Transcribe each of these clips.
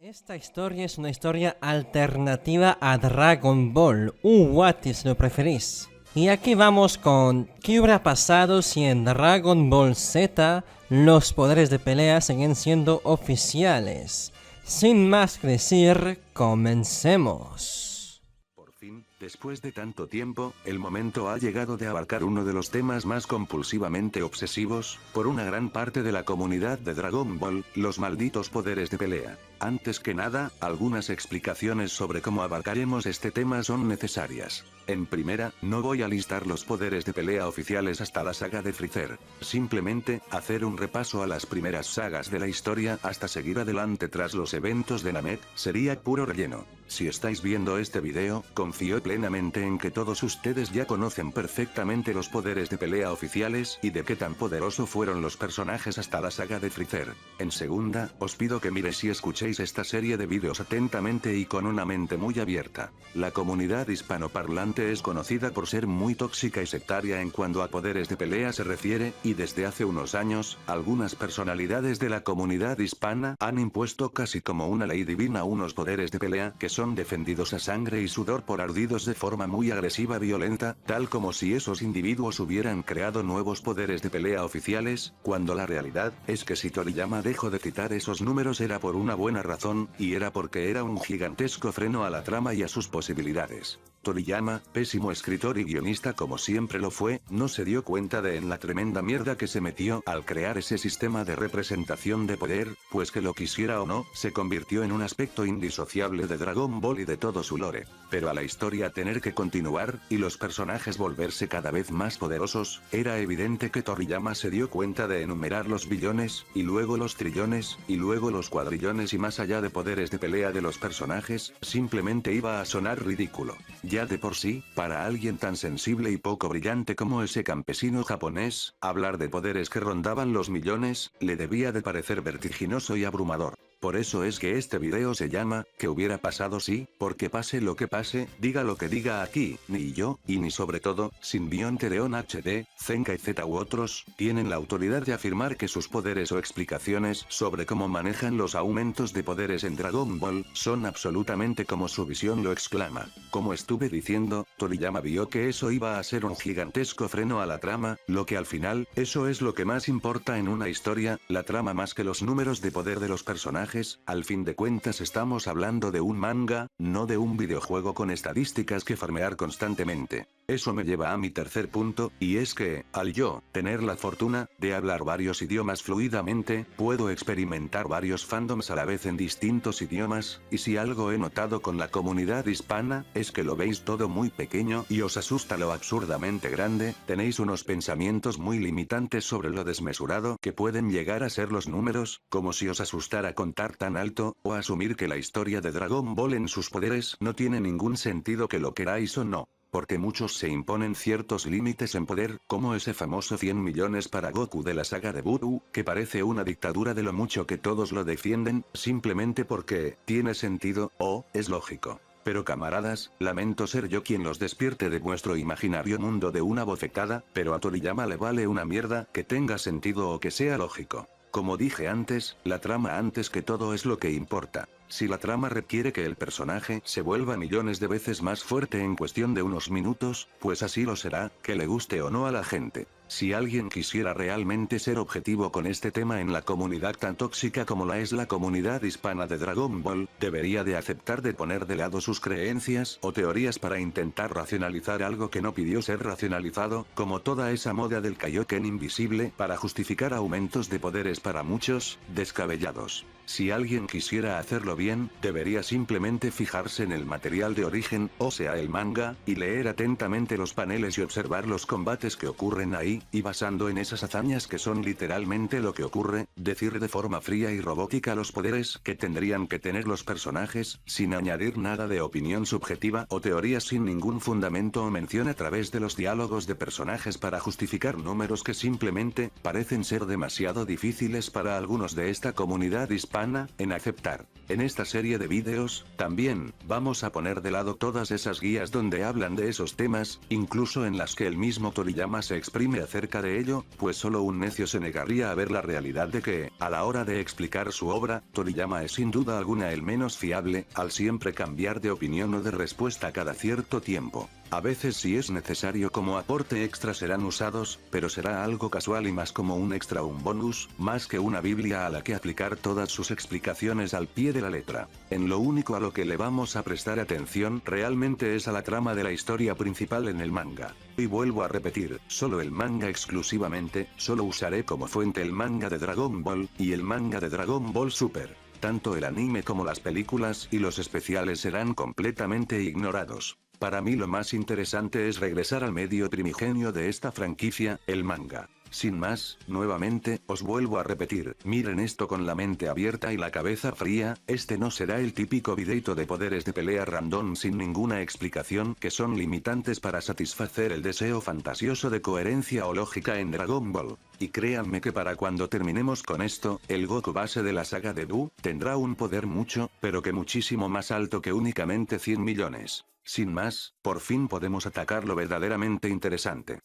Esta historia es una historia alternativa a Dragon Ball, What si lo preferís. Y aquí vamos con ¿qué hubiera pasado si en Dragon Ball Z los poderes de pelea siguen siendo oficiales? Sin más que decir, comencemos. Por fin, después de tanto tiempo, el momento ha llegado de abarcar uno de los temas más compulsivamente obsesivos por una gran parte de la comunidad de Dragon Ball, los malditos poderes de pelea. Antes que nada, algunas explicaciones sobre cómo abarcaremos este tema son necesarias. En primera, no voy a listar los poderes de pelea oficiales hasta la saga de Freezer. Simplemente, hacer un repaso a las primeras sagas de la historia hasta seguir adelante tras los eventos de Namek, sería puro relleno. Si estáis viendo este video, confío plenamente en que todos ustedes ya conocen perfectamente los poderes de pelea oficiales y de qué tan poderoso fueron los personajes hasta la saga de Freezer. En segunda, os pido que miréis y escuchéis esta serie de vídeos atentamente y con una mente muy abierta. La comunidad hispanoparlante es conocida por ser muy tóxica y sectaria en cuanto a poderes de pelea se refiere, y desde hace unos años, algunas personalidades de la comunidad hispana han impuesto casi como una ley divina unos poderes de pelea que son defendidos a sangre y sudor por ardidos de forma muy agresiva y violenta, tal como si esos individuos hubieran creado nuevos poderes de pelea oficiales, cuando la realidad es que si Toriyama dejó de citar esos números era por una buena razón, y era porque era un gigantesco freno a la trama y a sus posibilidades. Toriyama, pésimo escritor y guionista como siempre lo fue, no se dio cuenta de en la tremenda mierda que se metió al crear ese sistema de representación de poder, pues que lo quisiera o no, se convirtió en un aspecto indisociable de Dragon Ball y de todo su lore. Pero a la historia tener que continuar, y los personajes volverse cada vez más poderosos, era evidente que Toriyama se dio cuenta de enumerar los billones, y luego los trillones, y luego los cuadrillones y más allá de poderes de pelea de los personajes, simplemente iba a sonar ridículo. Ya de por sí, para alguien tan sensible y poco brillante como ese campesino japonés, hablar de poderes que rondaban los millones, le debía de parecer vertiginoso y abrumador. Por eso es que este video se llama, ¿qué hubiera pasado si? Porque pase lo que pase, diga lo que diga aquí, ni yo, y ni sobre todo, Simbionte León HD, Zenkai Z u otros, tienen la autoridad de afirmar que sus poderes o explicaciones sobre cómo manejan los aumentos de poderes en Dragon Ball, son absolutamente como su visión lo exclama. Como estuve diciendo, Toriyama vio que eso iba a ser un gigantesco freno a la trama, lo que al final, eso es lo que más importa en una historia, la trama más que los números de poder de los personajes. Al fin de cuentas estamos hablando de un manga, no de un videojuego con estadísticas que farmear constantemente. Eso me lleva a mi tercer punto, y es que, al yo tener la fortuna de hablar varios idiomas fluidamente, puedo experimentar varios fandoms a la vez en distintos idiomas, y si algo he notado con la comunidad hispana, es que lo veis todo muy pequeño y os asusta lo absurdamente grande, tenéis unos pensamientos muy limitantes sobre lo desmesurado que pueden llegar a ser los números, como si os asustara contar tan alto, o asumir que la historia de Dragon Ball en sus poderes no tiene ningún sentido que lo queráis o no. Porque muchos se imponen ciertos límites en poder, como ese famoso 100 millones para Goku de la saga de Buu, que parece una dictadura de lo mucho que todos lo defienden, simplemente porque tiene sentido, o es lógico. Pero camaradas, lamento ser yo quien los despierte de vuestro imaginario mundo de una bofetada, pero a Toriyama le vale una mierda que tenga sentido o que sea lógico. Como dije antes, la trama antes que todo es lo que importa. Si la trama requiere que el personaje se vuelva millones de veces más fuerte en cuestión de unos minutos, pues así lo será, que le guste o no a la gente. Si alguien quisiera realmente ser objetivo con este tema en la comunidad tan tóxica como la es la comunidad hispana de Dragon Ball, debería de aceptar de poner de lado sus creencias o teorías para intentar racionalizar algo que no pidió ser racionalizado, como toda esa moda del Kaioken invisible para justificar aumentos de poderes para muchos, descabellados. Si alguien quisiera hacerlo bien, debería simplemente fijarse en el material de origen, o sea el manga, y leer atentamente los paneles y observar los combates que ocurren ahí, y basando en esas hazañas que son literalmente lo que ocurre, decir de forma fría y robótica los poderes que tendrían que tener los personajes, sin añadir nada de opinión subjetiva o teorías sin ningún fundamento o mención a través de los diálogos de personajes para justificar números que simplemente parecen ser demasiado difíciles para algunos de esta comunidad hispana. hispana, en aceptar. En esta serie de vídeos, también, vamos a poner de lado todas esas guías donde hablan de esos temas, incluso en las que el mismo Toriyama se exprime acerca de ello, pues solo un necio se negaría a ver la realidad de que, a la hora de explicar su obra, Toriyama es sin duda alguna el menos fiable, al siempre cambiar de opinión o de respuesta cada cierto tiempo. A veces si es necesario como aporte extra serán usados, pero será algo casual y más como un extra o un bonus, más que una biblia a la que aplicar todas sus explicaciones al pie de la letra. En lo único a lo que le vamos a prestar atención realmente es a la trama de la historia principal en el manga. Y vuelvo a repetir, solo el manga exclusivamente, solo usaré como fuente el manga de Dragon Ball, y el manga de Dragon Ball Super. Tanto el anime como las películas y los especiales serán completamente ignorados. Para mí lo más interesante es regresar al medio primigenio de esta franquicia, el manga. Sin más, nuevamente, os vuelvo a repetir, miren esto con la mente abierta y la cabeza fría, este no será el típico videito de poderes de pelea random sin ninguna explicación que son limitantes para satisfacer el deseo fantasioso de coherencia o lógica en Dragon Ball. Y créanme que para cuando terminemos con esto, el Goku base de la saga de Buu, tendrá un poder mucho, pero que muchísimo más alto que únicamente 100 millones. Sin más, por fin podemos atacar lo verdaderamente interesante.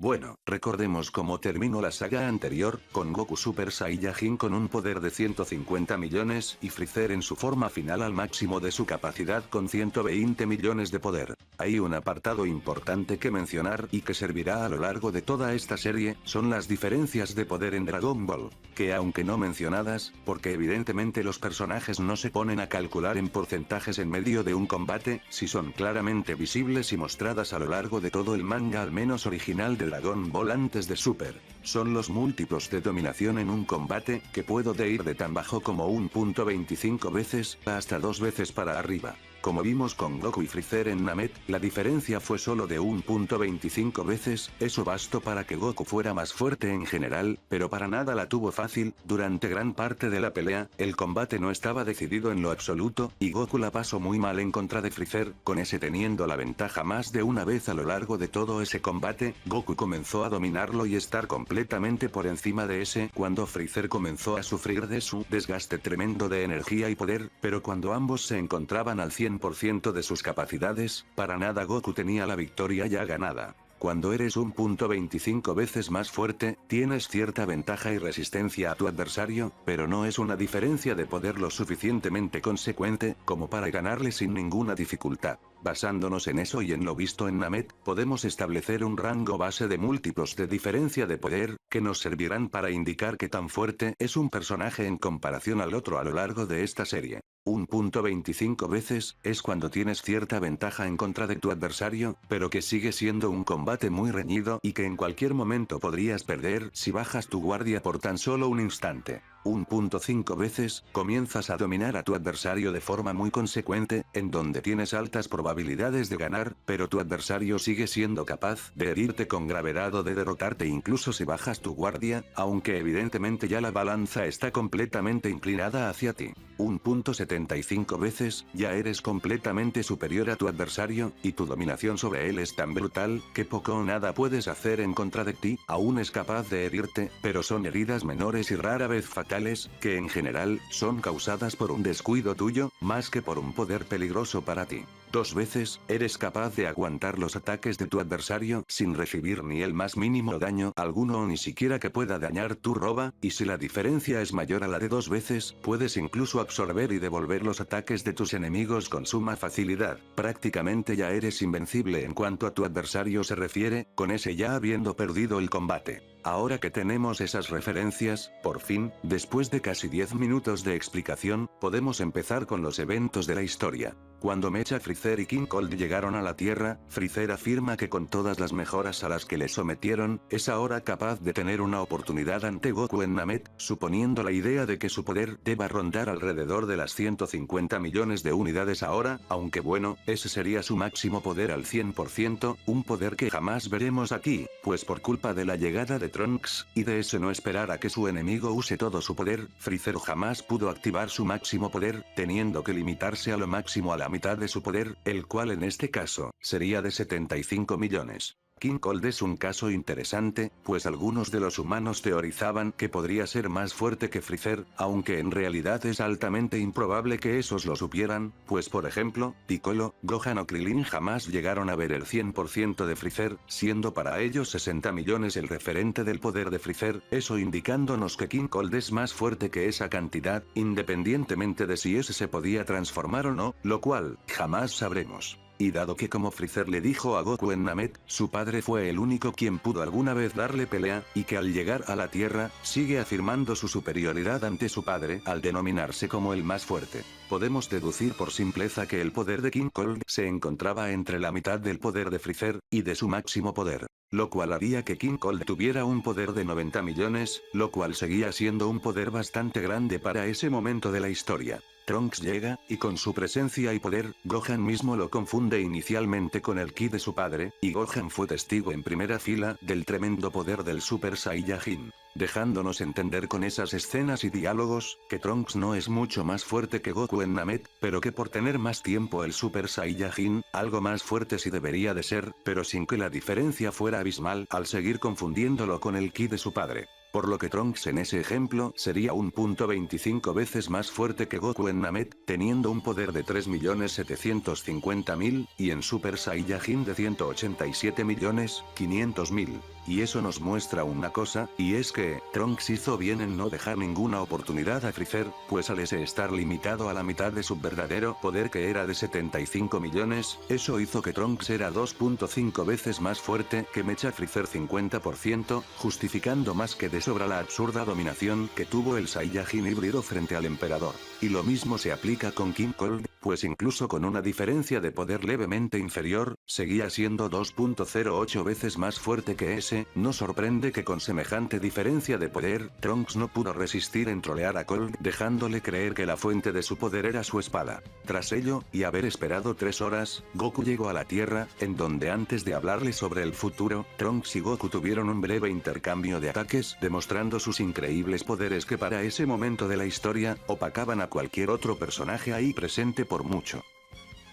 Bueno, recordemos cómo terminó la saga anterior, con Goku Super Saiyajin con un poder de 150 millones y Freezer en su forma final al máximo de su capacidad con 120 millones de poder. Hay un apartado importante que mencionar y que servirá a lo largo de toda esta serie, son las diferencias de poder en Dragon Ball, que aunque no mencionadas, porque evidentemente los personajes no se ponen a calcular en porcentajes en medio de un combate, si son claramente visibles y mostradas a lo largo de todo el manga al menos original de Dragon Ball antes de Super. Son los múltiplos de dominación en un combate, que puedo ir de tan bajo como 1.25 veces, hasta 2 veces para arriba. Como vimos con Goku y Freezer en Namek, la diferencia fue solo de 1.25 veces, eso bastó para que Goku fuera más fuerte en general, pero para nada la tuvo fácil, durante gran parte de la pelea, el combate no estaba decidido en lo absoluto, y Goku la pasó muy mal en contra de Freezer, con ese teniendo la ventaja más de una vez a lo largo de todo ese combate, Goku comenzó a dominarlo y estar completamente por encima de ese cuando Freezer comenzó a sufrir de su desgaste tremendo de energía y poder, pero cuando ambos se encontraban al 100% de sus capacidades, para nada Goku tenía la victoria ya ganada. Cuando eres 1.25 veces más fuerte, tienes cierta ventaja y resistencia a tu adversario, pero no es una diferencia de poder lo suficientemente consecuente, como para ganarle sin ninguna dificultad. Basándonos en eso y en lo visto en Namek, podemos establecer un rango base de múltiplos de diferencia de poder, que nos servirán para indicar qué tan fuerte es un personaje en comparación al otro a lo largo de esta serie. 1.25 veces, es cuando tienes cierta ventaja en contra de tu adversario, pero que sigue siendo un combate muy reñido y que en cualquier momento podrías perder si bajas tu guardia por tan solo un instante. 1.5 veces, comienzas a dominar a tu adversario de forma muy consecuente, en donde tienes altas probabilidades de ganar, pero tu adversario sigue siendo capaz de herirte con gravedad o de derrotarte incluso si bajas tu guardia, aunque evidentemente ya la balanza está completamente inclinada hacia ti. 1.75 veces, ya eres completamente superior a tu adversario, y tu dominación sobre él es tan brutal, que poco o nada puedes hacer en contra de ti, aún es capaz de herirte, pero son heridas menores y rara vez fatales, que en general, son causadas por un descuido tuyo, más que por un poder peligroso para ti. 2 veces, eres capaz de aguantar los ataques de tu adversario sin recibir ni el más mínimo daño alguno o ni siquiera que pueda dañar tu roba, y si la diferencia es mayor a la de 2 veces, puedes incluso absorber y devolver los ataques de tus enemigos con suma facilidad. Prácticamente ya eres invencible en cuanto a tu adversario se refiere, con ese ya habiendo perdido el combate. Ahora que tenemos esas referencias, por fin, después de casi 10 minutos de explicación, podemos empezar con los eventos de la historia. Cuando Mecha, Freezer y King Cold llegaron a la Tierra, Freezer afirma que con todas las mejoras a las que le sometieron, es ahora capaz de tener una oportunidad ante Goku en Namek, suponiendo la idea de que su poder deba rondar alrededor de las 150 millones de unidades ahora, aunque bueno, ese sería su máximo poder al 100%, un poder que jamás veremos aquí, pues por culpa de la llegada de Trunks, y de ese no esperar a que su enemigo use todo su poder, Freezer jamás pudo activar su máximo poder, teniendo que limitarse a lo máximo a la mitad de su poder, el cual en este caso, sería de 75 millones. King Cold es un caso interesante, pues algunos de los humanos teorizaban que podría ser más fuerte que Freezer, aunque en realidad es altamente improbable que esos lo supieran, pues por ejemplo, Piccolo, Gohan o Krillin jamás llegaron a ver el 100% de Freezer, siendo para ellos 60 millones el referente del poder de Freezer, eso indicándonos que King Cold es más fuerte que esa cantidad, independientemente de si ese se podía transformar o no, lo cual, jamás sabremos. Y dado que como Freezer le dijo a Goku en Namek, su padre fue el único quien pudo alguna vez darle pelea, y que al llegar a la Tierra, sigue afirmando su superioridad ante su padre al denominarse como el más fuerte. Podemos deducir por simpleza que el poder de King Cold se encontraba entre la mitad del poder de Freezer, y de su máximo poder. Lo cual haría que King Cold tuviera un poder de 90 millones, lo cual seguía siendo un poder bastante grande para ese momento de la historia. Trunks llega, y con su presencia y poder, Gohan mismo lo confunde inicialmente con el ki de su padre, y Gohan fue testigo en primera fila del tremendo poder del Super Saiyajin, dejándonos entender con esas escenas y diálogos, que Trunks no es mucho más fuerte que Goku en Namek, pero que por tener más tiempo el Super Saiyajin, algo más fuerte sí debería de ser, pero sin que la diferencia fuera abismal al seguir confundiéndolo con el ki de su padre. Por lo que Trunks en ese ejemplo sería 1.25 veces más fuerte que Goku en Namek, teniendo un poder de 3.750.000, y en Super Saiyajin de 187.500.000. Y eso nos muestra una cosa, y es que, Trunks hizo bien en no dejar ninguna oportunidad a Freezer, pues al ese estar limitado a la mitad de su verdadero poder que era de 75 millones, eso hizo que Trunks era 2.5 veces más fuerte que Mecha Freezer 50%, justificando más que de sobra la absurda dominación que tuvo el Saiyajin híbrido frente al emperador. Y lo mismo se aplica con King Cold, pues incluso con una diferencia de poder levemente inferior, seguía siendo 2.08 veces más fuerte que ese. No sorprende que con semejante diferencia de poder, Trunks no pudo resistir en trolear a Cold dejándole creer que la fuente de su poder era su espada. Tras ello, y haber esperado 3 horas, Goku llegó a la Tierra, en donde antes de hablarle sobre el futuro, Trunks y Goku tuvieron un breve intercambio de ataques, demostrando sus increíbles poderes que para ese momento de la historia, opacaban a cualquier otro personaje ahí presente por mucho.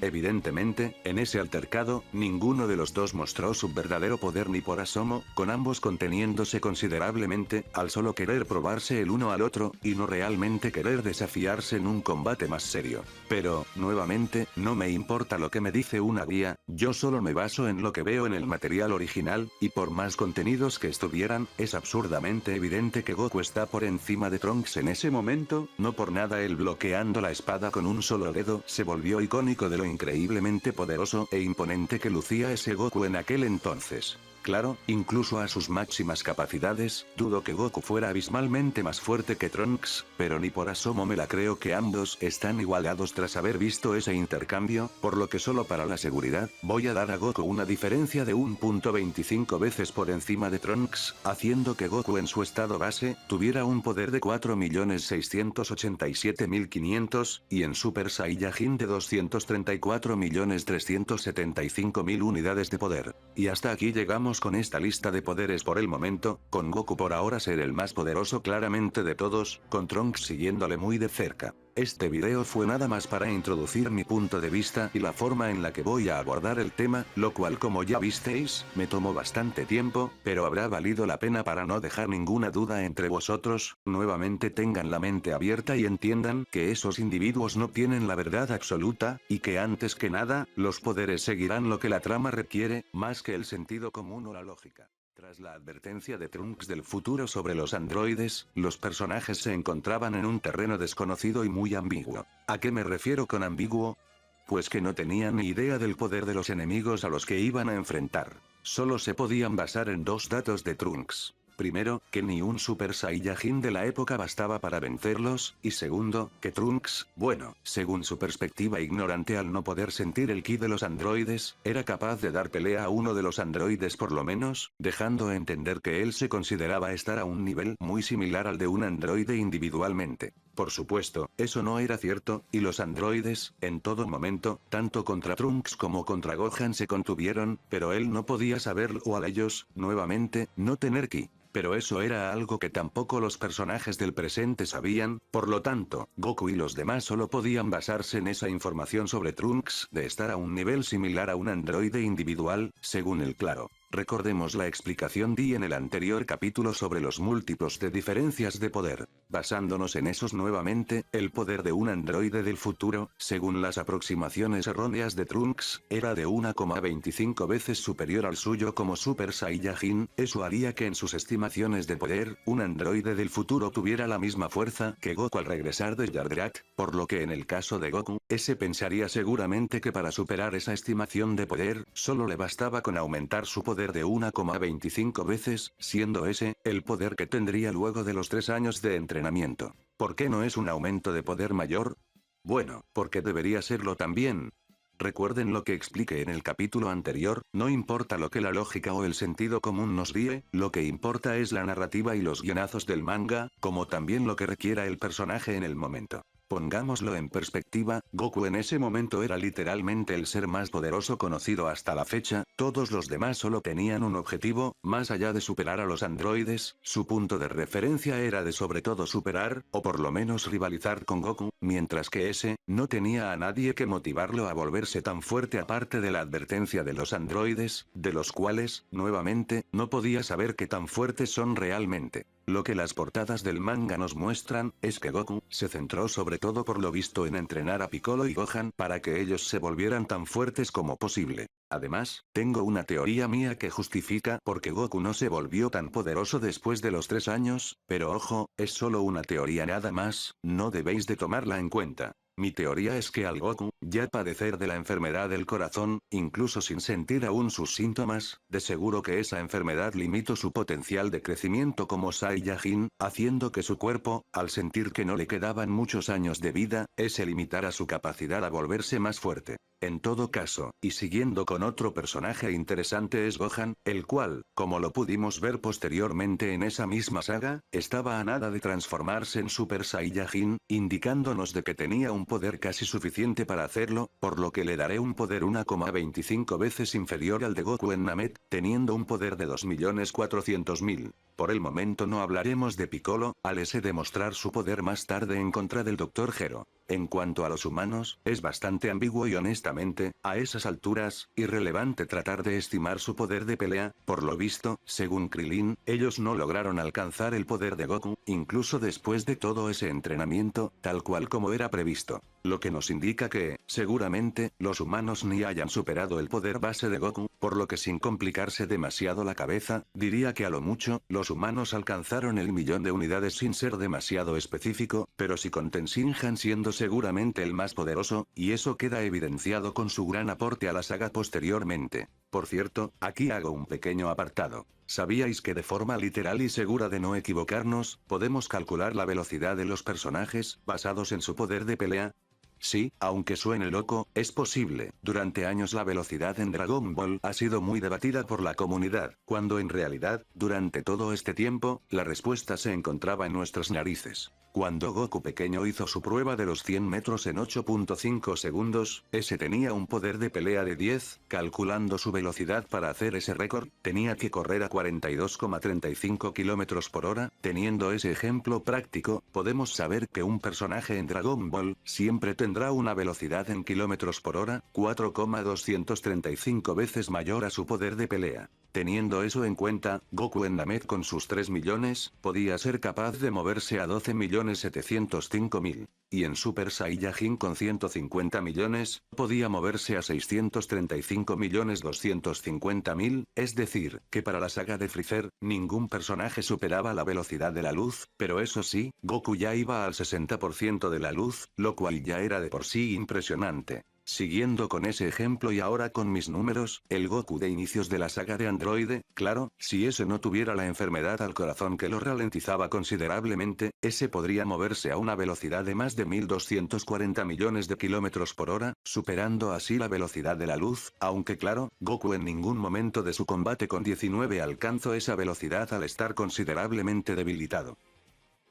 Evidentemente, en ese altercado, ninguno de los dos mostró su verdadero poder ni por asomo, con ambos conteniéndose considerablemente, al solo querer probarse el uno al otro, y no realmente querer desafiarse en un combate más serio. Pero, nuevamente, no me importa lo que me dice una guía, yo solo me baso en lo que veo en el material original, y por más contenidos que estuvieran, es absurdamente evidente que Goku está por encima de Trunks en ese momento, no por nada él bloqueando la espada con un solo dedo se volvió icónico de lo increíblemente poderoso e imponente que lucía ese Goku en aquel entonces. Claro, incluso a sus máximas capacidades, dudo que Goku fuera abismalmente más fuerte que Trunks, pero ni por asomo me la creo que ambos están igualados tras haber visto ese intercambio, por lo que solo para la seguridad, voy a dar a Goku una diferencia de 1.25 veces por encima de Trunks, haciendo que Goku en su estado base, tuviera un poder de 4.687.500, y en Super Saiyajin de 234.375.000 unidades de poder. Y hasta aquí llegamos con esta lista de poderes por el momento, con Goku por ahora ser el más poderoso claramente de todos, con Trunks siguiéndole muy de cerca. Este video fue nada más para introducir mi punto de vista y la forma en la que voy a abordar el tema, lo cual como ya visteis, me tomó bastante tiempo, pero habrá valido la pena para no dejar ninguna duda entre vosotros. Nuevamente tengan la mente abierta y entiendan que esos individuos no tienen la verdad absoluta, y que antes que nada, los poderes seguirán lo que la trama requiere, más que el sentido común o la lógica. Tras la advertencia de Trunks del futuro sobre los androides, los personajes se encontraban en un terreno desconocido y muy ambiguo. ¿A qué me refiero con ambiguo? Pues que no tenían ni idea del poder de los enemigos a los que iban a enfrentar. Solo se podían basar en dos datos de Trunks. Primero, que ni un Super Saiyajin de la época bastaba para vencerlos, y segundo, que Trunks, bueno, según su perspectiva ignorante al no poder sentir el ki de los androides, era capaz de dar pelea a uno de los androides por lo menos, dejando entender que él se consideraba estar a un nivel muy similar al de un androide individualmente. Por supuesto, eso no era cierto, y los androides, en todo momento, tanto contra Trunks como contra Gohan se contuvieron, pero él no podía saberlo o a ellos, nuevamente, no tener ki. Pero eso era algo que tampoco los personajes del presente sabían, por lo tanto, Goku y los demás solo podían basarse en esa información sobre Trunks de estar a un nivel similar a un androide individual, según él claro. Recordemos la explicación di en el anterior capítulo sobre los múltiplos de diferencias de poder. Basándonos en esos nuevamente, el poder de un androide del futuro, según las aproximaciones erróneas de Trunks, era de 1,25 veces superior al suyo como Super Saiyajin. Eso haría que en sus estimaciones de poder, un androide del futuro tuviera la misma fuerza que Goku al regresar de Yardrat, por lo que en el caso de Goku, ese pensaría seguramente que para superar esa estimación de poder, solo le bastaba con aumentar su poder de 1,25 veces, siendo ese, el poder que tendría luego de los 3 años de entrenamiento. ¿Por qué no es un aumento de poder mayor? Bueno, porque debería serlo también. Recuerden lo que expliqué en el capítulo anterior, no importa lo que la lógica o el sentido común nos guíe, lo que importa es la narrativa y los guionazos del manga, como también lo que requiera el personaje en el momento. Pongámoslo en perspectiva, Goku en ese momento era literalmente el ser más poderoso conocido hasta la fecha, todos los demás solo tenían un objetivo, más allá de superar a los androides, su punto de referencia era de sobre todo superar, o por lo menos rivalizar con Goku, mientras que ese, no tenía a nadie que motivarlo a volverse tan fuerte aparte de la advertencia de los androides, de los cuales, nuevamente, no podía saber qué tan fuertes son realmente. Lo que las portadas del manga nos muestran, es que Goku, se centró sobre todo por lo visto en entrenar a Piccolo y Gohan para que ellos se volvieran tan fuertes como posible. Además, tengo una teoría mía que justifica por qué Goku no se volvió tan poderoso después de los 3 años, pero ojo, es solo una teoría nada más, no debéis de tomarla en cuenta. Mi teoría es que al Goku, ya padecer de la enfermedad del corazón, incluso sin sentir aún sus síntomas, de seguro que esa enfermedad limitó su potencial de crecimiento como Saiyajin, haciendo que su cuerpo, al sentir que no le quedaban muchos años de vida, ese limitara su capacidad a volverse más fuerte. En todo caso, y siguiendo con otro personaje interesante es Gohan, el cual, como lo pudimos ver posteriormente en esa misma saga, estaba a nada de transformarse en Super Saiyajin, indicándonos de que tenía un poder casi suficiente para hacerlo, por lo que le daré un poder 1,25 veces inferior al de Goku en Namek, teniendo un poder de 2.400.000. Por el momento no hablaremos de Piccolo, al ese demostrar su poder más tarde en contra del Dr. Gero. En cuanto a los humanos, es bastante ambiguo y honestamente, a esas alturas, irrelevante tratar de estimar su poder de pelea, por lo visto, según Krillin, ellos no lograron alcanzar el poder de Goku, incluso después de todo ese entrenamiento, tal cual como era previsto. Lo que nos indica que, seguramente, los humanos ni hayan superado el poder base de Goku, por lo que sin complicarse demasiado la cabeza, diría que a lo mucho, los humanos alcanzaron el 1.000.000 de unidades sin ser demasiado específico, pero si con Tenshinhan siendo seguramente el más poderoso, y eso queda evidenciado con su gran aporte a la saga posteriormente. Por cierto, aquí hago un pequeño apartado. ¿Sabíais que de forma literal y segura de no equivocarnos, podemos calcular la velocidad de los personajes, basados en su poder de pelea? Sí, aunque suene loco, es posible. Durante años la velocidad en Dragon Ball ha sido muy debatida por la comunidad, cuando en realidad, durante todo este tiempo, la respuesta se encontraba en nuestras narices. Cuando Goku pequeño hizo su prueba de los 100 metros en 8.5 segundos, ese tenía un poder de pelea de 10, calculando su velocidad para hacer ese récord, tenía que correr a 42,35 km por hora, teniendo ese ejemplo práctico, podemos saber que un personaje en Dragon Ball, siempre tendrá una velocidad en kilómetros por hora, 4,235 veces mayor a su poder de pelea. Teniendo eso en cuenta, Goku en Namek con sus 3 millones, podía ser capaz de moverse a 12.705.000. Y en Super Saiyajin con 150 millones, podía moverse a 635.250.000, es decir, que para la saga de Freezer, ningún personaje superaba la velocidad de la luz, pero eso sí, Goku ya iba al 60% de la luz, lo cual ya era de por sí impresionante. Siguiendo con ese ejemplo y ahora con mis números, el Goku de inicios de la saga de Android, claro, si ese no tuviera la enfermedad al corazón que lo ralentizaba considerablemente, ese podría moverse a una velocidad de más de 1.240 millones de kilómetros por hora, superando así la velocidad de la luz, aunque claro, Goku en ningún momento de su combate con 19 alcanzó esa velocidad al estar considerablemente debilitado.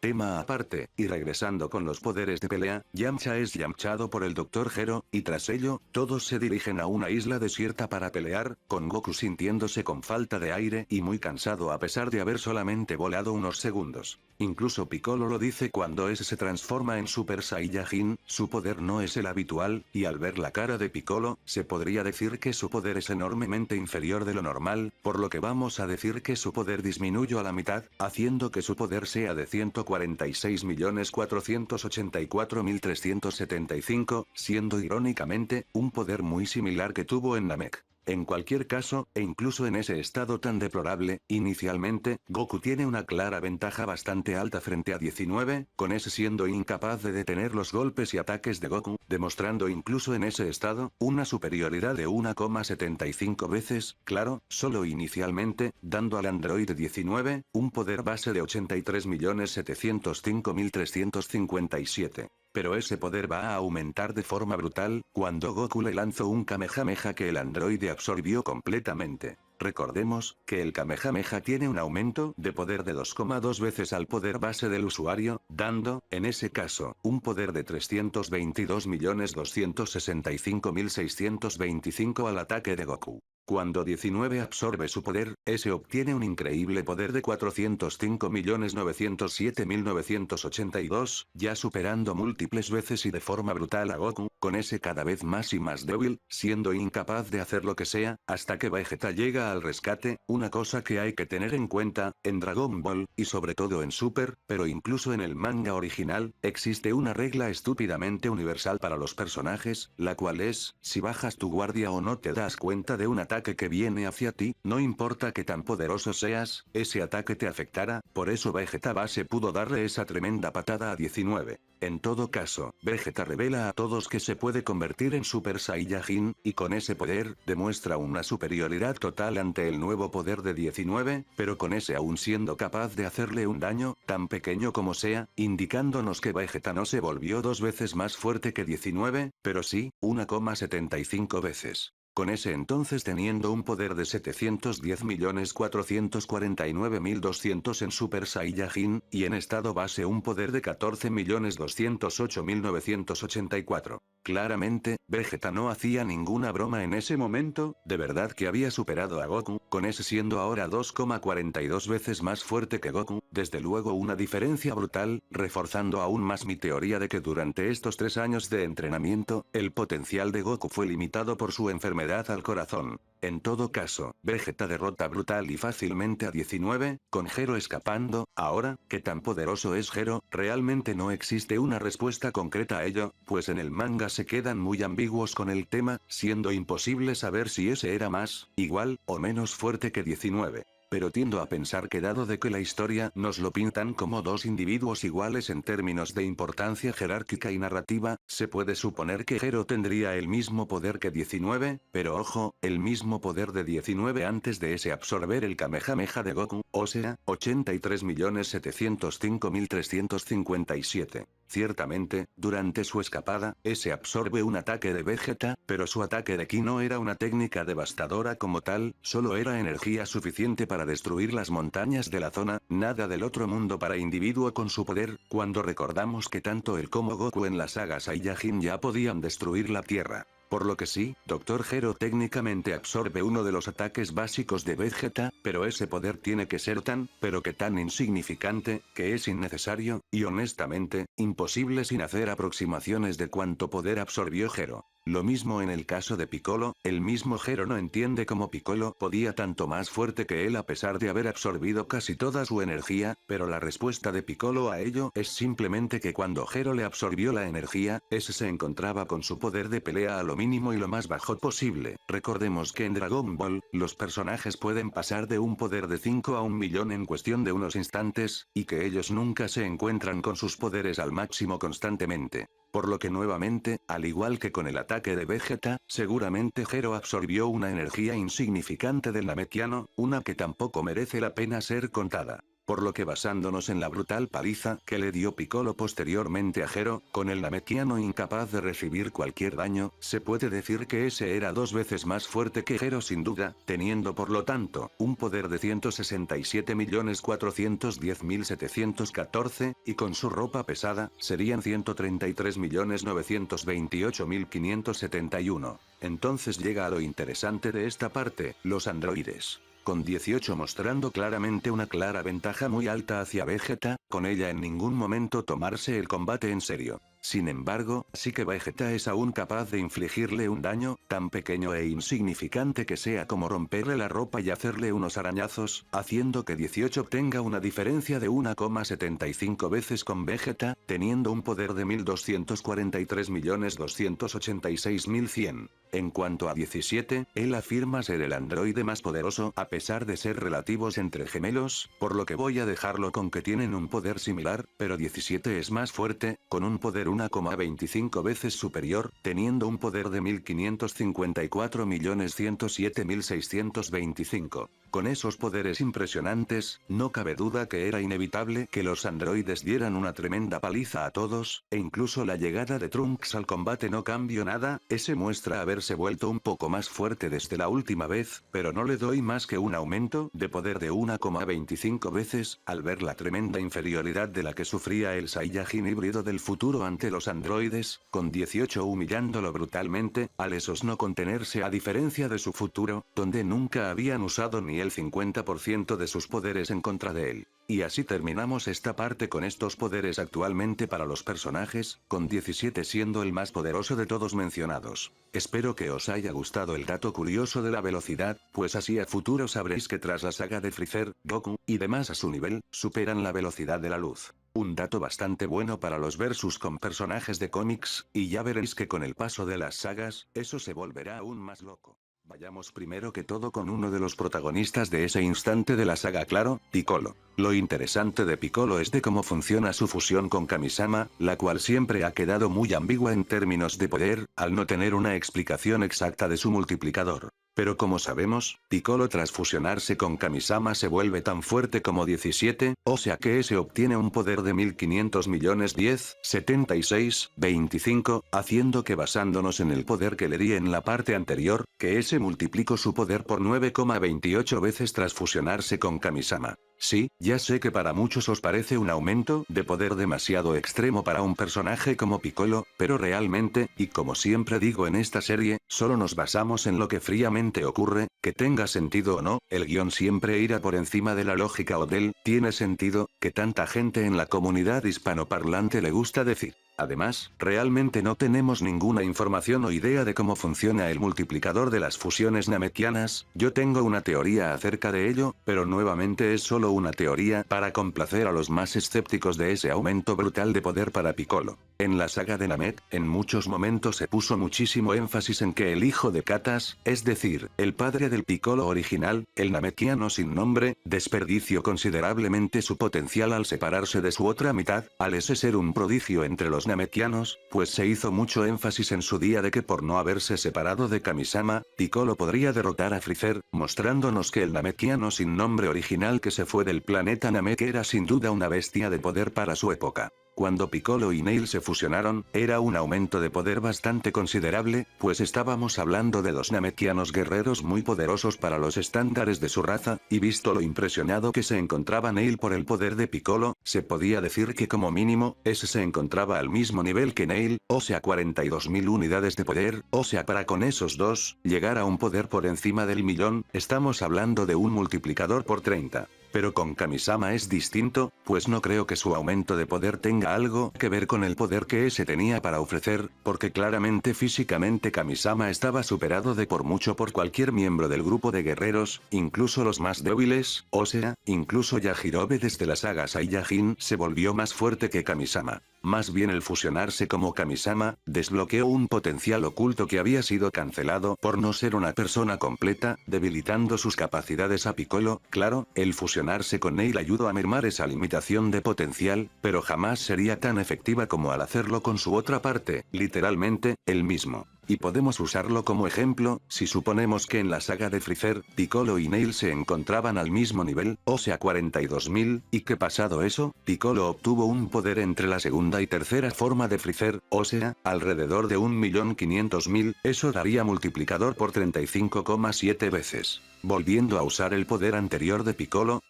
Tema aparte, y regresando con los poderes de pelea, Yamcha es yamchado por el Dr. Gero, y tras ello, todos se dirigen a una isla desierta para pelear, con Goku sintiéndose con falta de aire y muy cansado a pesar de haber solamente volado unos segundos. Incluso Piccolo lo dice cuando ese se transforma en Super Saiyajin, su poder no es el habitual, y al ver la cara de Piccolo, se podría decir que su poder es enormemente inferior de lo normal, por lo que vamos a decir que su poder disminuyó a la mitad, haciendo que su poder sea de 146.484.375, siendo irónicamente, un poder muy similar que tuvo en Namek. En cualquier caso, e incluso en ese estado tan deplorable, inicialmente, Goku tiene una clara ventaja bastante alta frente a 19, con ese siendo incapaz de detener los golpes y ataques de Goku, demostrando incluso en ese estado, una superioridad de 1,75 veces, claro, solo inicialmente, dando al androide 19, un poder base de 83.705.357. Pero ese poder va a aumentar de forma brutal, cuando Goku le lanzó un Kamehameha que el androide absorbió completamente. Recordemos, que el Kamehameha tiene un aumento de poder de 2,2 veces al poder base del usuario, dando, en ese caso, un poder de 322.265.625 al ataque de Goku. Cuando 19 absorbe su poder, ese obtiene un increíble poder de 405.907.982, ya superando múltiples veces y de forma brutal a Goku, con ese cada vez más y más débil, siendo incapaz de hacer lo que sea, hasta que Vegeta llega al rescate, una cosa que hay que tener en cuenta, en Dragon Ball, y sobre todo en Super, pero incluso en el manga original, existe una regla estúpidamente universal para los personajes, la cual es, si bajas tu guardia o no te das cuenta de un ataque que viene hacia ti, no importa que tan poderoso seas, ese ataque te afectará, por eso Vegeta Base pudo darle esa tremenda patada a 19. En todo caso, Vegeta revela a todos que se puede convertir en Super Saiyajin, y con ese poder, demuestra una superioridad total ante el nuevo poder de 19, pero con ese aún siendo capaz de hacerle un daño, tan pequeño como sea, indicándonos que Vegeta no se volvió 2 veces más fuerte que 19, pero sí, 1,75 veces. Con ese entonces teniendo un poder de 710.449.200 en Super Saiyajin, y en estado base un poder de 14.208.984. Claramente, Vegeta no hacía ninguna broma en ese momento, de verdad que había superado a Goku, con ese siendo ahora 2,42 veces más fuerte que Goku, desde luego una diferencia brutal, reforzando aún más mi teoría de que durante estos 3 años de entrenamiento, el potencial de Goku fue limitado por su enfermedad al corazón. En todo caso, Vegeta derrota brutal y fácilmente a 19, con Gero escapando. Ahora, ¿qué tan poderoso es Gero? Realmente no existe una respuesta concreta a ello, pues en el manga se quedan muy ambiguos con el tema, siendo imposible saber si ese era más, igual, o menos fuerte que 19. Pero tiendo a pensar que dado de que la historia nos lo pintan como dos individuos iguales en términos de importancia jerárquica y narrativa, se puede suponer que Gero tendría el mismo poder que 19, pero ojo, el mismo poder de 19 antes de ese absorber el Kamehameha de Goku, o sea, 83.705.357. Ciertamente, durante su escapada, ese absorbe un ataque de Vegeta, pero su ataque de Ki no era una técnica devastadora como tal, solo era energía suficiente para destruir las montañas de la zona, nada del otro mundo para individuo con su poder, cuando recordamos que tanto él como Goku en la saga Saiyajin ya podían destruir la Tierra. Por lo que sí, Dr. Gero técnicamente absorbe uno de los ataques básicos de Vegeta, pero ese poder tiene que ser tan, pero que tan insignificante, que es innecesario, y honestamente, imposible sin hacer aproximaciones de cuánto poder absorbió Gero. Lo mismo en el caso de Piccolo, el mismo Gero no entiende cómo Piccolo podía tanto más fuerte que él a pesar de haber absorbido casi toda su energía, pero la respuesta de Piccolo a ello es simplemente que cuando Gero le absorbió la energía, ese se encontraba con su poder de pelea a lo mínimo y lo más bajo posible. Recordemos que en Dragon Ball, los personajes pueden pasar de un poder de 5 a 1 millón en cuestión de unos instantes, y que ellos nunca se encuentran con sus poderes al máximo constantemente. Por lo que nuevamente, al igual que con el ataque de Vegeta, seguramente Gero absorbió una energía insignificante del Namekiano, una que tampoco merece la pena ser contada. Por lo que basándonos en la brutal paliza que le dio Piccolo posteriormente a Gero, con el Namekiano incapaz de recibir cualquier daño, se puede decir que ese era 2 veces más fuerte que Gero sin duda, teniendo por lo tanto, un poder de 167.410.714, y con su ropa pesada, serían 133.928.571. Entonces llega a lo interesante de esta parte, los androides. con 18 mostrando claramente una clara ventaja muy alta hacia Vegeta, con ella en ningún momento tomarse el combate en serio. Sin embargo, sí que Vegeta es aún capaz de infligirle un daño, tan pequeño e insignificante que sea como romperle la ropa y hacerle unos arañazos, haciendo que 18 obtenga una diferencia de 1,75 veces con Vegeta, teniendo un poder de 1243.286.100. En cuanto a 17, él afirma ser el androide más poderoso a pesar de ser relativos entre gemelos, por lo que voy a dejarlo con que tienen un poder similar, pero 17 es más fuerte, con un poder 1,25 veces superior, teniendo un poder de 1554.107.625. Con esos poderes impresionantes, no cabe duda que era inevitable que los androides dieran una tremenda paliza a todos, e incluso la llegada de Trunks al combate no cambió nada, ese muestra haberse vuelto un poco más fuerte desde la última vez, pero no le doy más que un aumento de poder de 1,25 veces, al ver la tremenda inferioridad de la que sufría el Saiyajin híbrido del futuro ante los androides, con 18 humillándolo brutalmente, al esos no contenerse a diferencia de su futuro, donde nunca habían usado ni el 50% de sus poderes en contra de él. Y así terminamos esta parte con estos poderes actualmente para los personajes, con 17 siendo el más poderoso de todos mencionados. Espero que os haya gustado el dato curioso de la velocidad, pues así a futuro sabréis que tras la saga de Freezer, Goku, y demás a su nivel, superan la velocidad de la luz. Un dato bastante bueno para los versus con personajes de cómics, y ya veréis que con el paso de las sagas, eso se volverá aún más loco. Vayamos primero que todo con uno de los protagonistas de ese instante de la saga, claro, Piccolo. Lo interesante de Piccolo es de cómo funciona su fusión con Kamisama, la cual siempre ha quedado muy ambigua en términos de poder, al no tener una explicación exacta de su multiplicador. Pero como sabemos, Piccolo tras fusionarse con Kamisama se vuelve tan fuerte como 17, o sea que ese obtiene un poder de 1500 millones 10, 76, 25, haciendo que basándonos en el poder que le di en la parte anterior, que ese multiplicó su poder por 9,28 veces tras fusionarse con Kamisama. Sí, ya sé que para muchos os parece un aumento de poder demasiado extremo para un personaje como Piccolo, pero realmente, y como siempre digo en esta serie, solo nos basamos en lo que fríamente ocurre, que tenga sentido o no, el guión siempre irá por encima de la lógica o del, tiene sentido, que tanta gente en la comunidad hispanoparlante le gusta decir. Además, realmente no tenemos ninguna información o idea de cómo funciona el multiplicador de las fusiones namekianas. Yo tengo una teoría acerca de ello, pero nuevamente es solo una teoría para complacer a los más escépticos de ese aumento brutal de poder para Piccolo. En la saga de Namek, en muchos momentos se puso muchísimo énfasis en que el hijo de Katas, es decir, el padre del Piccolo original, el namekiano sin nombre, desperdició considerablemente su potencial al separarse de su otra mitad, al ese ser un prodigio entre los namekianos, pues se hizo mucho énfasis en su día de que por no haberse separado de Kamisama, Piccolo podría derrotar a Freezer, mostrándonos que el namekiano sin nombre original que se fue del planeta Namek era sin duda una bestia de poder para su época. Cuando Piccolo y Nail se fusionaron, era un aumento de poder bastante considerable, pues estábamos hablando de dos namekianos guerreros muy poderosos para los estándares de su raza, y visto lo impresionado que se encontraba Nail por el poder de Piccolo, se podía decir que como mínimo, ese se encontraba al mismo nivel que Nail, o sea 42.000 unidades de poder, o sea para con esos dos, llegar a un poder por encima del millón, estamos hablando de un multiplicador por 30. Pero con Kamisama es distinto, pues no creo que su aumento de poder tenga algo que ver con el poder que ese tenía para ofrecer, porque claramente físicamente Kamisama estaba superado de por mucho por cualquier miembro del grupo de guerreros, incluso los más débiles, o sea, incluso Yajirobe desde la saga Saiyajin se volvió más fuerte que Kamisama. Más bien el fusionarse como Kamisama, desbloqueó un potencial oculto que había sido cancelado por no ser una persona completa, debilitando sus capacidades a Piccolo. Claro, el fusionarse con Nail ayudó a mermar esa limitación de potencial, pero jamás sería tan efectiva como al hacerlo con su otra parte, literalmente, el mismo. Y podemos usarlo como ejemplo, si suponemos que en la saga de Freezer, Piccolo y Nail se encontraban al mismo nivel, o sea 42.000, y que pasado eso, Piccolo obtuvo un poder entre la segunda y tercera forma de Freezer, o sea, alrededor de 1.500.000, eso daría multiplicador por 35,7 veces. volviendo a usar el poder anterior de Piccolo,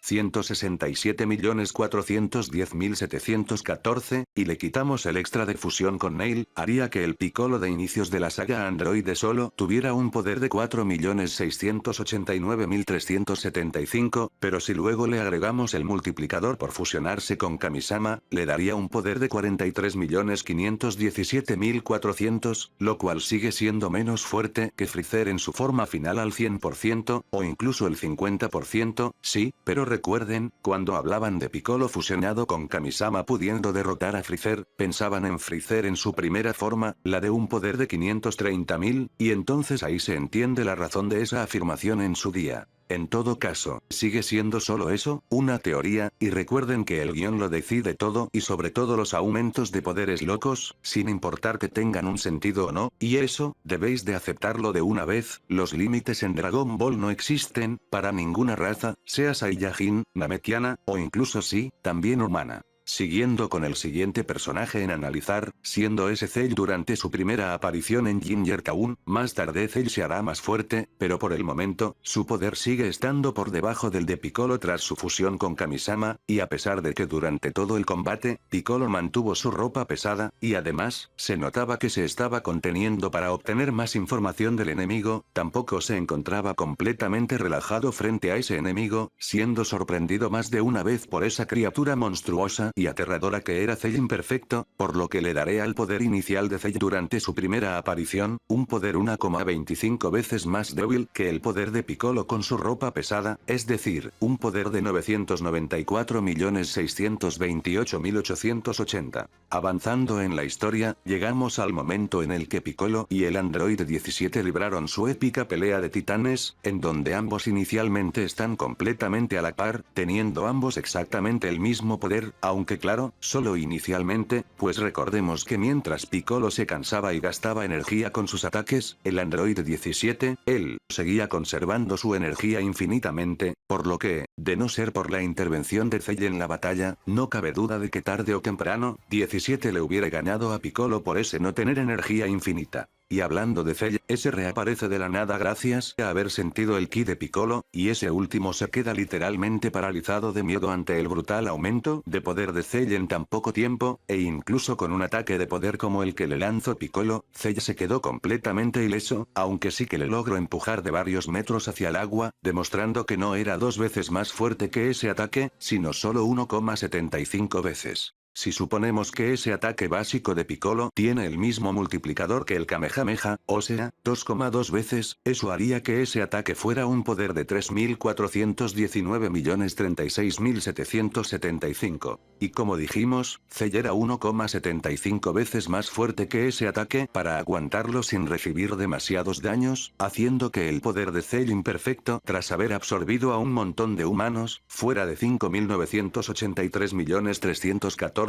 167.410.714, y le quitamos el extra de fusión con Nail, haría que el Piccolo de inicios de la saga Android solo tuviera un poder de 4.689.375, pero si luego le agregamos el multiplicador por fusionarse con Kamisama, le daría un poder de 43.517.400, lo cual sigue siendo menos fuerte que Freezer en su forma final al 100%, o incluso el 50%, sí, pero recuerden, cuando hablaban de Piccolo fusionado con Kamisama pudiendo derrotar a Freezer, pensaban en Freezer en su primera forma, la de un poder de 530.000, y entonces ahí se entiende la razón de esa afirmación en su día. En todo caso, sigue siendo solo eso, una teoría, y recuerden que el guión lo decide todo y sobre todo los aumentos de poderes locos, sin importar que tengan un sentido o no, y eso, debéis de aceptarlo de una vez, los límites en Dragon Ball no existen, para ninguna raza, sea Saiyajin, Namekiana, o incluso sí, también humana. Siguiendo con el siguiente personaje en analizar, siendo ese Cell durante su primera aparición en Ginger Town, más tarde Cell se hará más fuerte, pero por el momento, su poder sigue estando por debajo del de Piccolo tras su fusión con Kamisama, y a pesar de que durante todo el combate, Piccolo mantuvo su ropa pesada, y además, se notaba que se estaba conteniendo para obtener más información del enemigo, tampoco se encontraba completamente relajado frente a ese enemigo, siendo sorprendido más de una vez por esa criatura monstruosa y aterradora que era Cell imperfecto, por lo que le daré al poder inicial de Cell durante su primera aparición, un poder 1,25 veces más débil que el poder de Piccolo con su ropa pesada, es decir, un poder de 994.628.880. Avanzando en la historia, llegamos al momento en el que Piccolo y el Android 17 libraron su épica pelea de titanes, en donde ambos inicialmente están completamente a la par, teniendo ambos exactamente el mismo poder, aunque claro, solo inicialmente, pues recordemos que mientras Piccolo se cansaba y gastaba energía con sus ataques, el Android 17, él, seguía conservando su energía infinitamente, por lo que, de no ser por la intervención de Cell en la batalla, no cabe duda de que tarde o temprano, 17 le hubiera ganado a Piccolo por ese no tener energía infinita. Y hablando de Cell, ese reaparece de la nada gracias a haber sentido el ki de Piccolo, y ese último se queda literalmente paralizado de miedo ante el brutal aumento de poder de Cell en tan poco tiempo, e incluso con un ataque de poder como el que le lanzó Piccolo, Cell se quedó completamente ileso, aunque sí que le logró empujar de varios metros hacia el agua, demostrando que no era 2 veces más fuerte que ese ataque, sino solo 1,75 veces. Si suponemos que ese ataque básico de Piccolo tiene el mismo multiplicador que el Kamehameha, o sea, 2,2 veces, eso haría que ese ataque fuera un poder de 3.419.036.775. Y como dijimos, Cell era 1,75 veces más fuerte que ese ataque para aguantarlo sin recibir demasiados daños, haciendo que el poder de Cell imperfecto, tras haber absorbido a un montón de humanos, fuera de 5.983.314.356.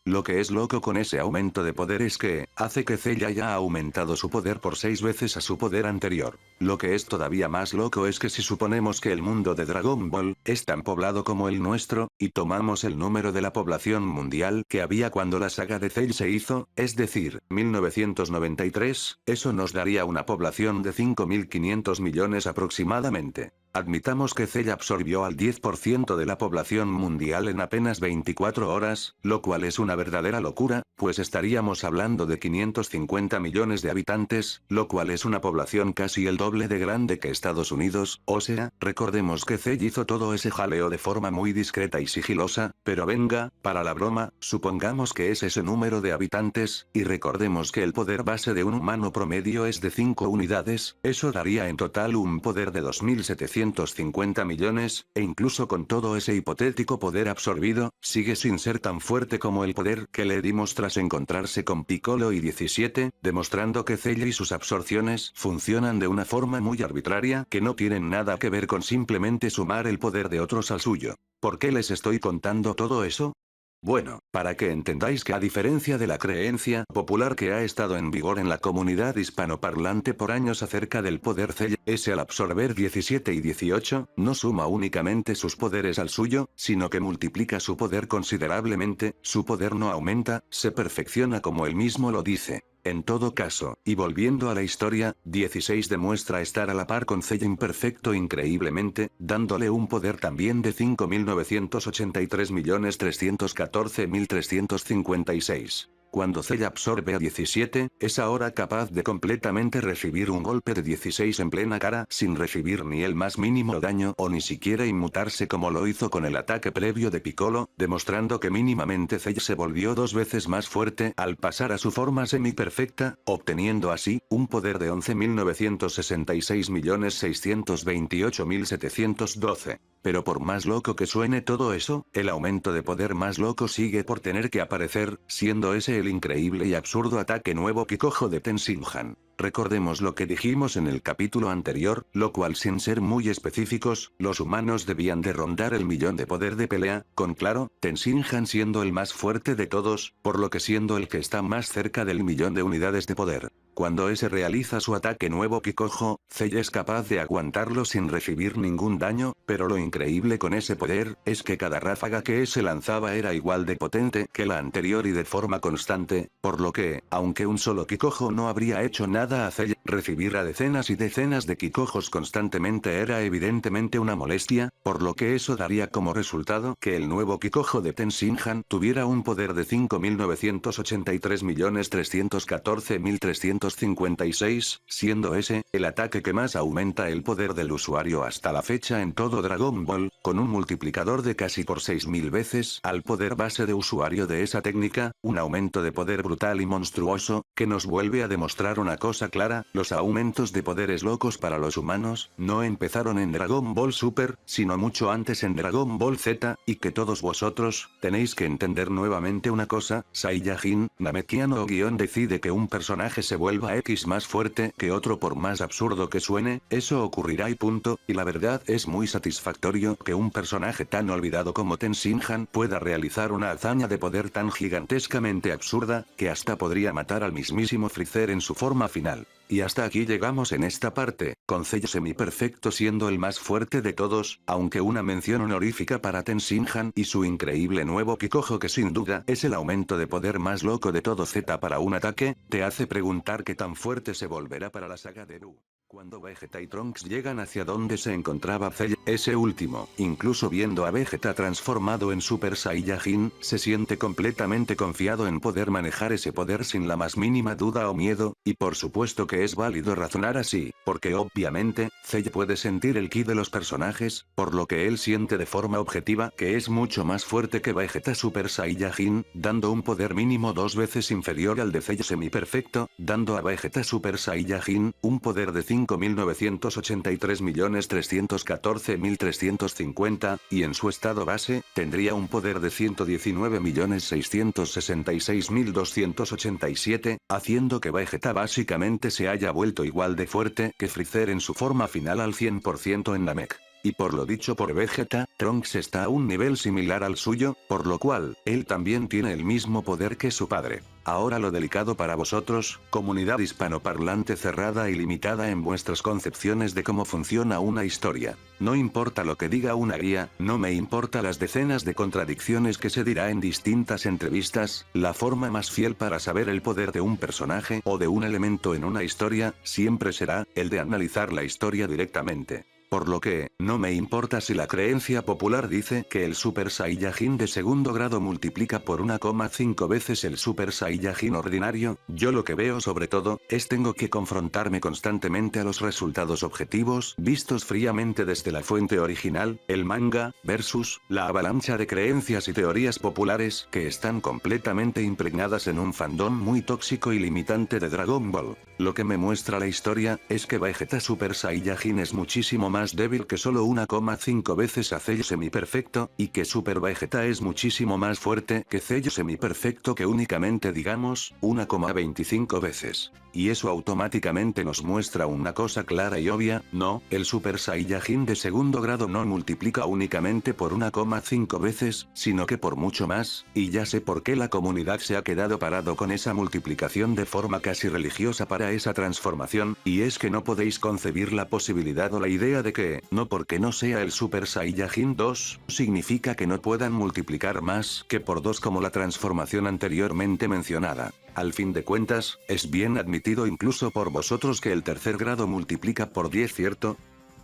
Lo que es loco con ese aumento de poder es que, hace que Cell haya aumentado su poder por 6 veces a su poder anterior. Lo que es todavía más loco es que si suponemos que el mundo de Dragon Ball es tan poblado como el nuestro, y tomamos el número de la población mundial que había cuando la saga de Cell se hizo, es decir, 1993, eso nos daría una población de 5.500 millones aproximadamente. Admitamos que Cell absorbió al 10% de la población mundial en apenas 24 horas, lo cual es una verdadera locura, pues estaríamos hablando de 550 millones de habitantes, lo cual es una población casi el doble de grande que Estados Unidos, o sea, recordemos que Cell hizo todo ese jaleo de forma muy discreta y sigilosa, pero venga, para la broma, supongamos que es ese número de habitantes, y recordemos que el poder base de un humano promedio es de 5 unidades, eso daría en total un poder de 2.750 millones, e incluso con todo ese hipotético poder absorbido, sigue sin ser tan fuerte como el poder que le dimos tras encontrarse con Piccolo y 17, demostrando que Cell y sus absorciones funcionan de una forma muy arbitraria que no tienen nada que ver con simplemente sumar el poder de otros al suyo. ¿Por qué les estoy contando todo eso? Bueno, para que entendáis que a diferencia de la creencia popular que ha estado en vigor en la comunidad hispanoparlante por años acerca del poder Cell, ese al absorber 17 y 18, no suma únicamente sus poderes al suyo, sino que multiplica su poder considerablemente, su poder no aumenta, se perfecciona como él mismo lo dice. En todo caso, y volviendo a la historia, 16 demuestra estar a la par con Cell imperfecto increíblemente, dándole un poder también de 5.983.314.356. Cuando Cell absorbe a 17, es ahora capaz de completamente recibir un golpe de 16 en plena cara sin recibir ni el más mínimo daño o ni siquiera inmutarse como lo hizo con el ataque previo de Piccolo, demostrando que mínimamente Cell se volvió 2 veces más fuerte al pasar a su forma semi-perfecta, obteniendo así, un poder de 11.966.628.712. Pero por más loco que suene todo eso, el aumento de poder más loco sigue por tener que aparecer, siendo ese el increíble y absurdo ataque nuevo Kikojo de Tenshinhan. Recordemos lo que dijimos en el capítulo anterior, lo cual sin ser muy específicos, los humanos debían de rondar el 1.000.000 de poder de pelea, con claro, Tenshinhan siendo el más fuerte de todos, por lo que siendo el que está más cerca del 1.000.000 de unidades de poder. Cuando ese realiza su ataque nuevo Kikojo, Cell es capaz de aguantarlo sin recibir ningún daño, pero lo increíble con ese poder, es que cada ráfaga que ese lanzaba era igual de potente que la anterior y de forma constante, por lo que, aunque un solo Kikojo no habría hecho nada a Cell, recibir a decenas y decenas de Kikojos constantemente era evidentemente una molestia, por lo que eso daría como resultado que el nuevo Kikojo de Tenshinhan tuviera un poder de 5.983.314.356, siendo ese, el ataque que más aumenta el poder del usuario hasta la fecha en todo Dragon Ball, con un multiplicador de casi por 6.000 veces al poder base de usuario de esa técnica, un aumento de poder brutal y monstruoso, que nos vuelve a demostrar una cosa clara, los aumentos de poderes locos para los humanos, no empezaron en Dragon Ball Super, sino mucho antes en Dragon Ball Z, y que todos vosotros, tenéis que entender nuevamente una cosa, Saiyajin, Namekiano o guión decide que un personaje se vuelva X más fuerte que otro por más absurdo que suene, eso ocurrirá y punto, y la verdad es muy satisfactorio que un personaje tan olvidado como Tenshinhan pueda realizar una hazaña de poder tan gigantescamente absurda, que hasta podría matar al mismísimo Freezer en su forma final. Y hasta aquí llegamos en esta parte, con Cell semiperfecto siendo el más fuerte de todos, aunque una mención honorífica para Tenshinhan y su increíble nuevo Kikojo que sin duda es el aumento de poder más loco de todo Z para un ataque, te hace preguntar qué tan fuerte se volverá para la saga de Buu. Cuando Vegeta y Trunks llegan hacia donde se encontraba Cell, ese último, incluso viendo a Vegeta transformado en Super Saiyajin, se siente completamente confiado en poder manejar ese poder sin la más mínima duda o miedo, y por supuesto que es válido razonar así, porque obviamente, Cell puede sentir el ki de los personajes, por lo que él siente de forma objetiva que es mucho más fuerte que Vegeta Super Saiyajin, dando un poder mínimo 2 veces inferior al de Cell semiperfecto, dando a Vegeta Super Saiyajin un poder de 5.983.314.350, y en su estado base, tendría un poder de 119.666.287, haciendo que Vegeta básicamente se haya vuelto igual de fuerte que Freezer en su forma final al 100% en Namek. Y por lo dicho por Vegeta, Trunks está a un nivel similar al suyo, por lo cual, él también tiene el mismo poder que su padre. Ahora lo delicado para vosotros, comunidad hispanoparlante cerrada y limitada en vuestras concepciones de cómo funciona una historia. No importa lo que diga una guía, no me importa las decenas de contradicciones que se dirá en distintas entrevistas, la forma más fiel para saber el poder de un personaje o de un elemento en una historia, siempre será, el de analizar la historia directamente. Por lo que, no me importa si la creencia popular dice que el Super Saiyajin de segundo grado multiplica por 1,5 veces el Super Saiyajin ordinario, yo lo que veo sobre todo, es tengo que confrontarme constantemente a los resultados objetivos, vistos fríamente desde la fuente original, el manga, versus, la avalancha de creencias y teorías populares que están completamente impregnadas en un fandom muy tóxico y limitante de Dragon Ball. Lo que me muestra la historia, es que Vegeta Super Saiyajin es muchísimo más débil que solo 1,5 veces a Cell semiperfecto, y que Super Vegeta es muchísimo más fuerte que Cell semiperfecto que únicamente digamos, 1,25 veces. Y eso automáticamente nos muestra una cosa clara y obvia, no, el Super Saiyajin de segundo grado no multiplica únicamente por 1,5 veces, sino que por mucho más, y ya sé por qué la comunidad se ha quedado parado con esa multiplicación de forma casi religiosa para a esa transformación, y es que no podéis concebir la posibilidad o la idea de que, no porque no sea el Super Saiyajin 2, significa que no puedan multiplicar más que por 2 como la transformación anteriormente mencionada. Al fin de cuentas, es bien admitido incluso por vosotros que el tercer grado multiplica por 10, ¿cierto?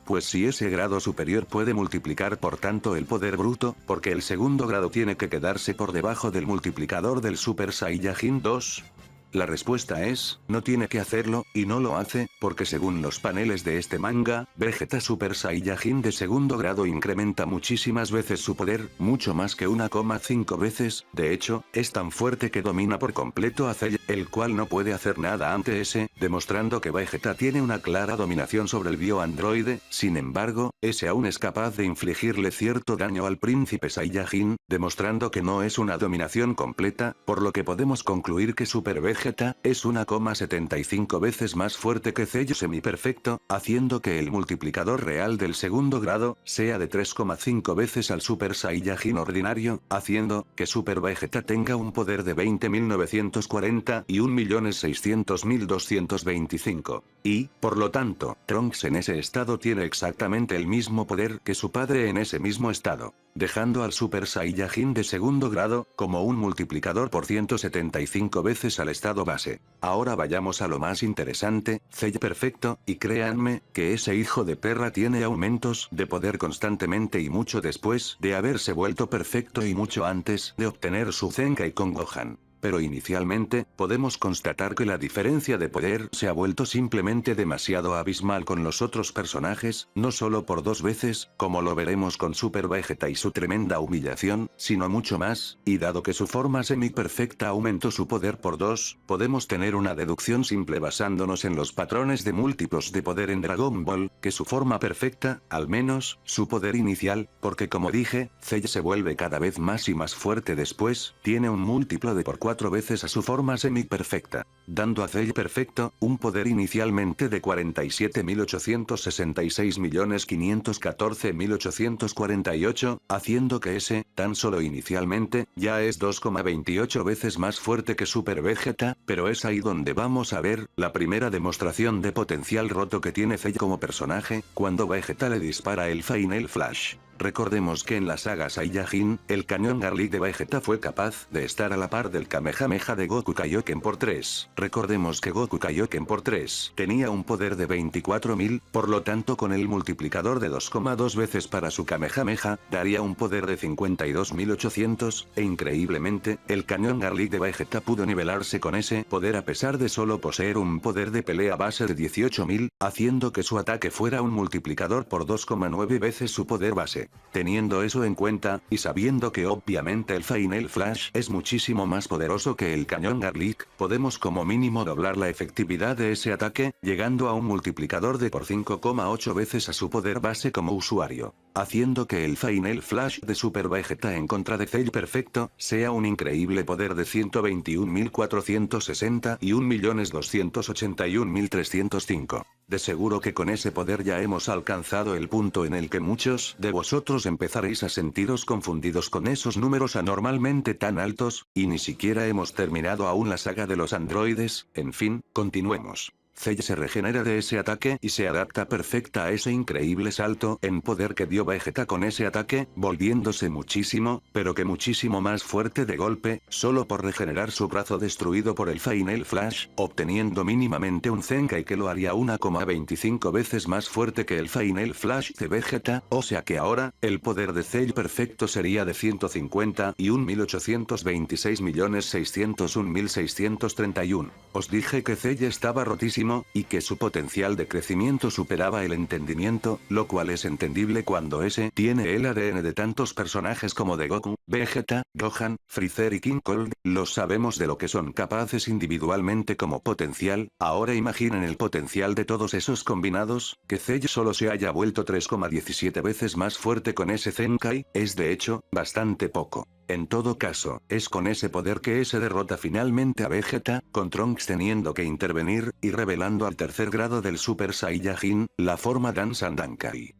Pues si ese grado superior puede multiplicar por tanto el poder bruto, porque el segundo grado tiene que quedarse por debajo del multiplicador del Super Saiyajin 2. La respuesta es, no tiene que hacerlo, y no lo hace, porque según los paneles de este manga, Vegeta Super Saiyajin de segundo grado incrementa muchísimas veces su poder, mucho más que 1,5 veces, de hecho, es tan fuerte que domina por completo a Cell, el cual no puede hacer nada ante ese, demostrando que Vegeta tiene una clara dominación sobre el bioandroide. Sin embargo, ese aún es capaz de infligirle cierto daño al príncipe Saiyajin, demostrando que no es una dominación completa, por lo que podemos concluir que Super Vegeta es 1,75 veces más fuerte que Cell semiperfecto, haciendo que el multiplicador real del segundo grado sea de 3,5 veces al Super Saiyajin ordinario, haciendo que Super Vegeta tenga un poder de 20.940 y 1.600.225. Y, por lo tanto, Trunks en ese estado tiene exactamente el mismo poder que su padre en ese mismo estado, dejando al Super Saiyajin de segundo grado como un multiplicador por 175 veces al estado base. Ahora vayamos a lo más interesante, Cell perfecto, y créanme, que ese hijo de perra tiene aumentos de poder constantemente y mucho después de haberse vuelto perfecto y mucho antes de obtener su Zenkai con Gohan. Pero inicialmente, podemos constatar que la diferencia de poder se ha vuelto simplemente demasiado abismal con los otros personajes, no solo por 2 veces, como lo veremos con Super Vegeta y su tremenda humillación, sino mucho más, y dado que su forma semi-perfecta aumentó su poder por 2, podemos tener una deducción simple basándonos en los patrones de múltiplos de poder en Dragon Ball, que su forma perfecta, al menos, su poder inicial, porque como dije, Cell se vuelve cada vez más y más fuerte después, tiene un múltiplo de por 4 veces a su forma semi-perfecta, dando a Cell perfecto un poder inicialmente de 47.866.514.848, haciendo que ese, tan solo inicialmente, ya es 2,28 veces más fuerte que Super Vegeta, pero es ahí donde vamos a ver la primera demostración de potencial roto que tiene Cell como personaje, cuando Vegeta le dispara el Final Flash. Recordemos que en la saga Saiyajin, el cañón Garlic de Vegeta fue capaz de estar a la par del Kamehameha de Goku Kaioken por 3. Recordemos que Goku Kaioken por 3 tenía un poder de 24.000, por lo tanto con el multiplicador de 2,2 veces para su Kamehameha, daría un poder de 52.800, e increíblemente, el cañón Garlic de Vegeta pudo nivelarse con ese poder a pesar de solo poseer un poder de pelea base de 18.000, haciendo que su ataque fuera un multiplicador por 2,9 veces su poder base. Teniendo eso en cuenta, y sabiendo que obviamente el Final Flash es muchísimo más poderoso que el cañón Garlic, podemos como mínimo doblar la efectividad de ese ataque, llegando a un multiplicador de por 5,8 veces a su poder base como usuario, haciendo que el Final Flash de Super Vegeta en contra de Cell perfecto, sea un increíble poder de 121.460 y 1.281.305. De seguro que con ese poder ya hemos alcanzado el punto en el que muchos de vosotros empezaréis a sentiros confundidos con esos números anormalmente tan altos, y ni siquiera hemos terminado aún la saga de los androides. En fin, continuemos. Cell se regenera de ese ataque y se adapta perfecta a ese increíble salto en poder que dio Vegeta con ese ataque, volviéndose muchísimo, pero que muchísimo más fuerte de golpe, solo por regenerar su brazo destruido por el Final Flash, obteniendo mínimamente un Zenkai que lo haría 1,25 veces más fuerte que el Final Flash de Vegeta, o sea que ahora, el poder de Cell perfecto sería de 150 y 1.826.601.631. Os dije que Cell estaba rotísimo, y que su potencial de crecimiento superaba el entendimiento, lo cual es entendible cuando ese tiene el ADN de tantos personajes como de Goku, Vegeta, Gohan, Freezer y King Cold. Los sabemos de lo que son capaces individualmente como potencial. Ahora imaginen el potencial de todos esos combinados, que Cell solo se haya vuelto 3,17 veces más fuerte con ese Zenkai, es de hecho, bastante poco. En todo caso, es con ese poder que se derrota finalmente a Vegeta, con Trunks teniendo que intervenir, y revelando al tercer grado del Super Saiyajin, la forma Danzandankai.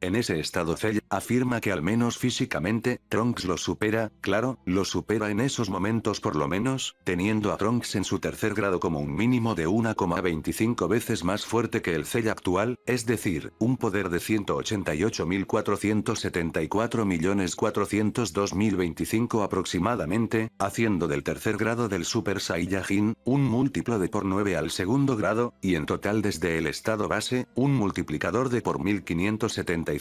En ese estado Cell afirma que al menos físicamente, Trunks lo supera, claro, lo supera en esos momentos por lo menos, teniendo a Trunks en su tercer grado como un mínimo de 1,25 veces más fuerte que el Cell actual, es decir, un poder de 188.474.402.025 aproximadamente, haciendo del tercer grado del Super Saiyajin, un múltiplo de por 9 al segundo grado, y en total desde el estado base, un multiplicador de por 1575,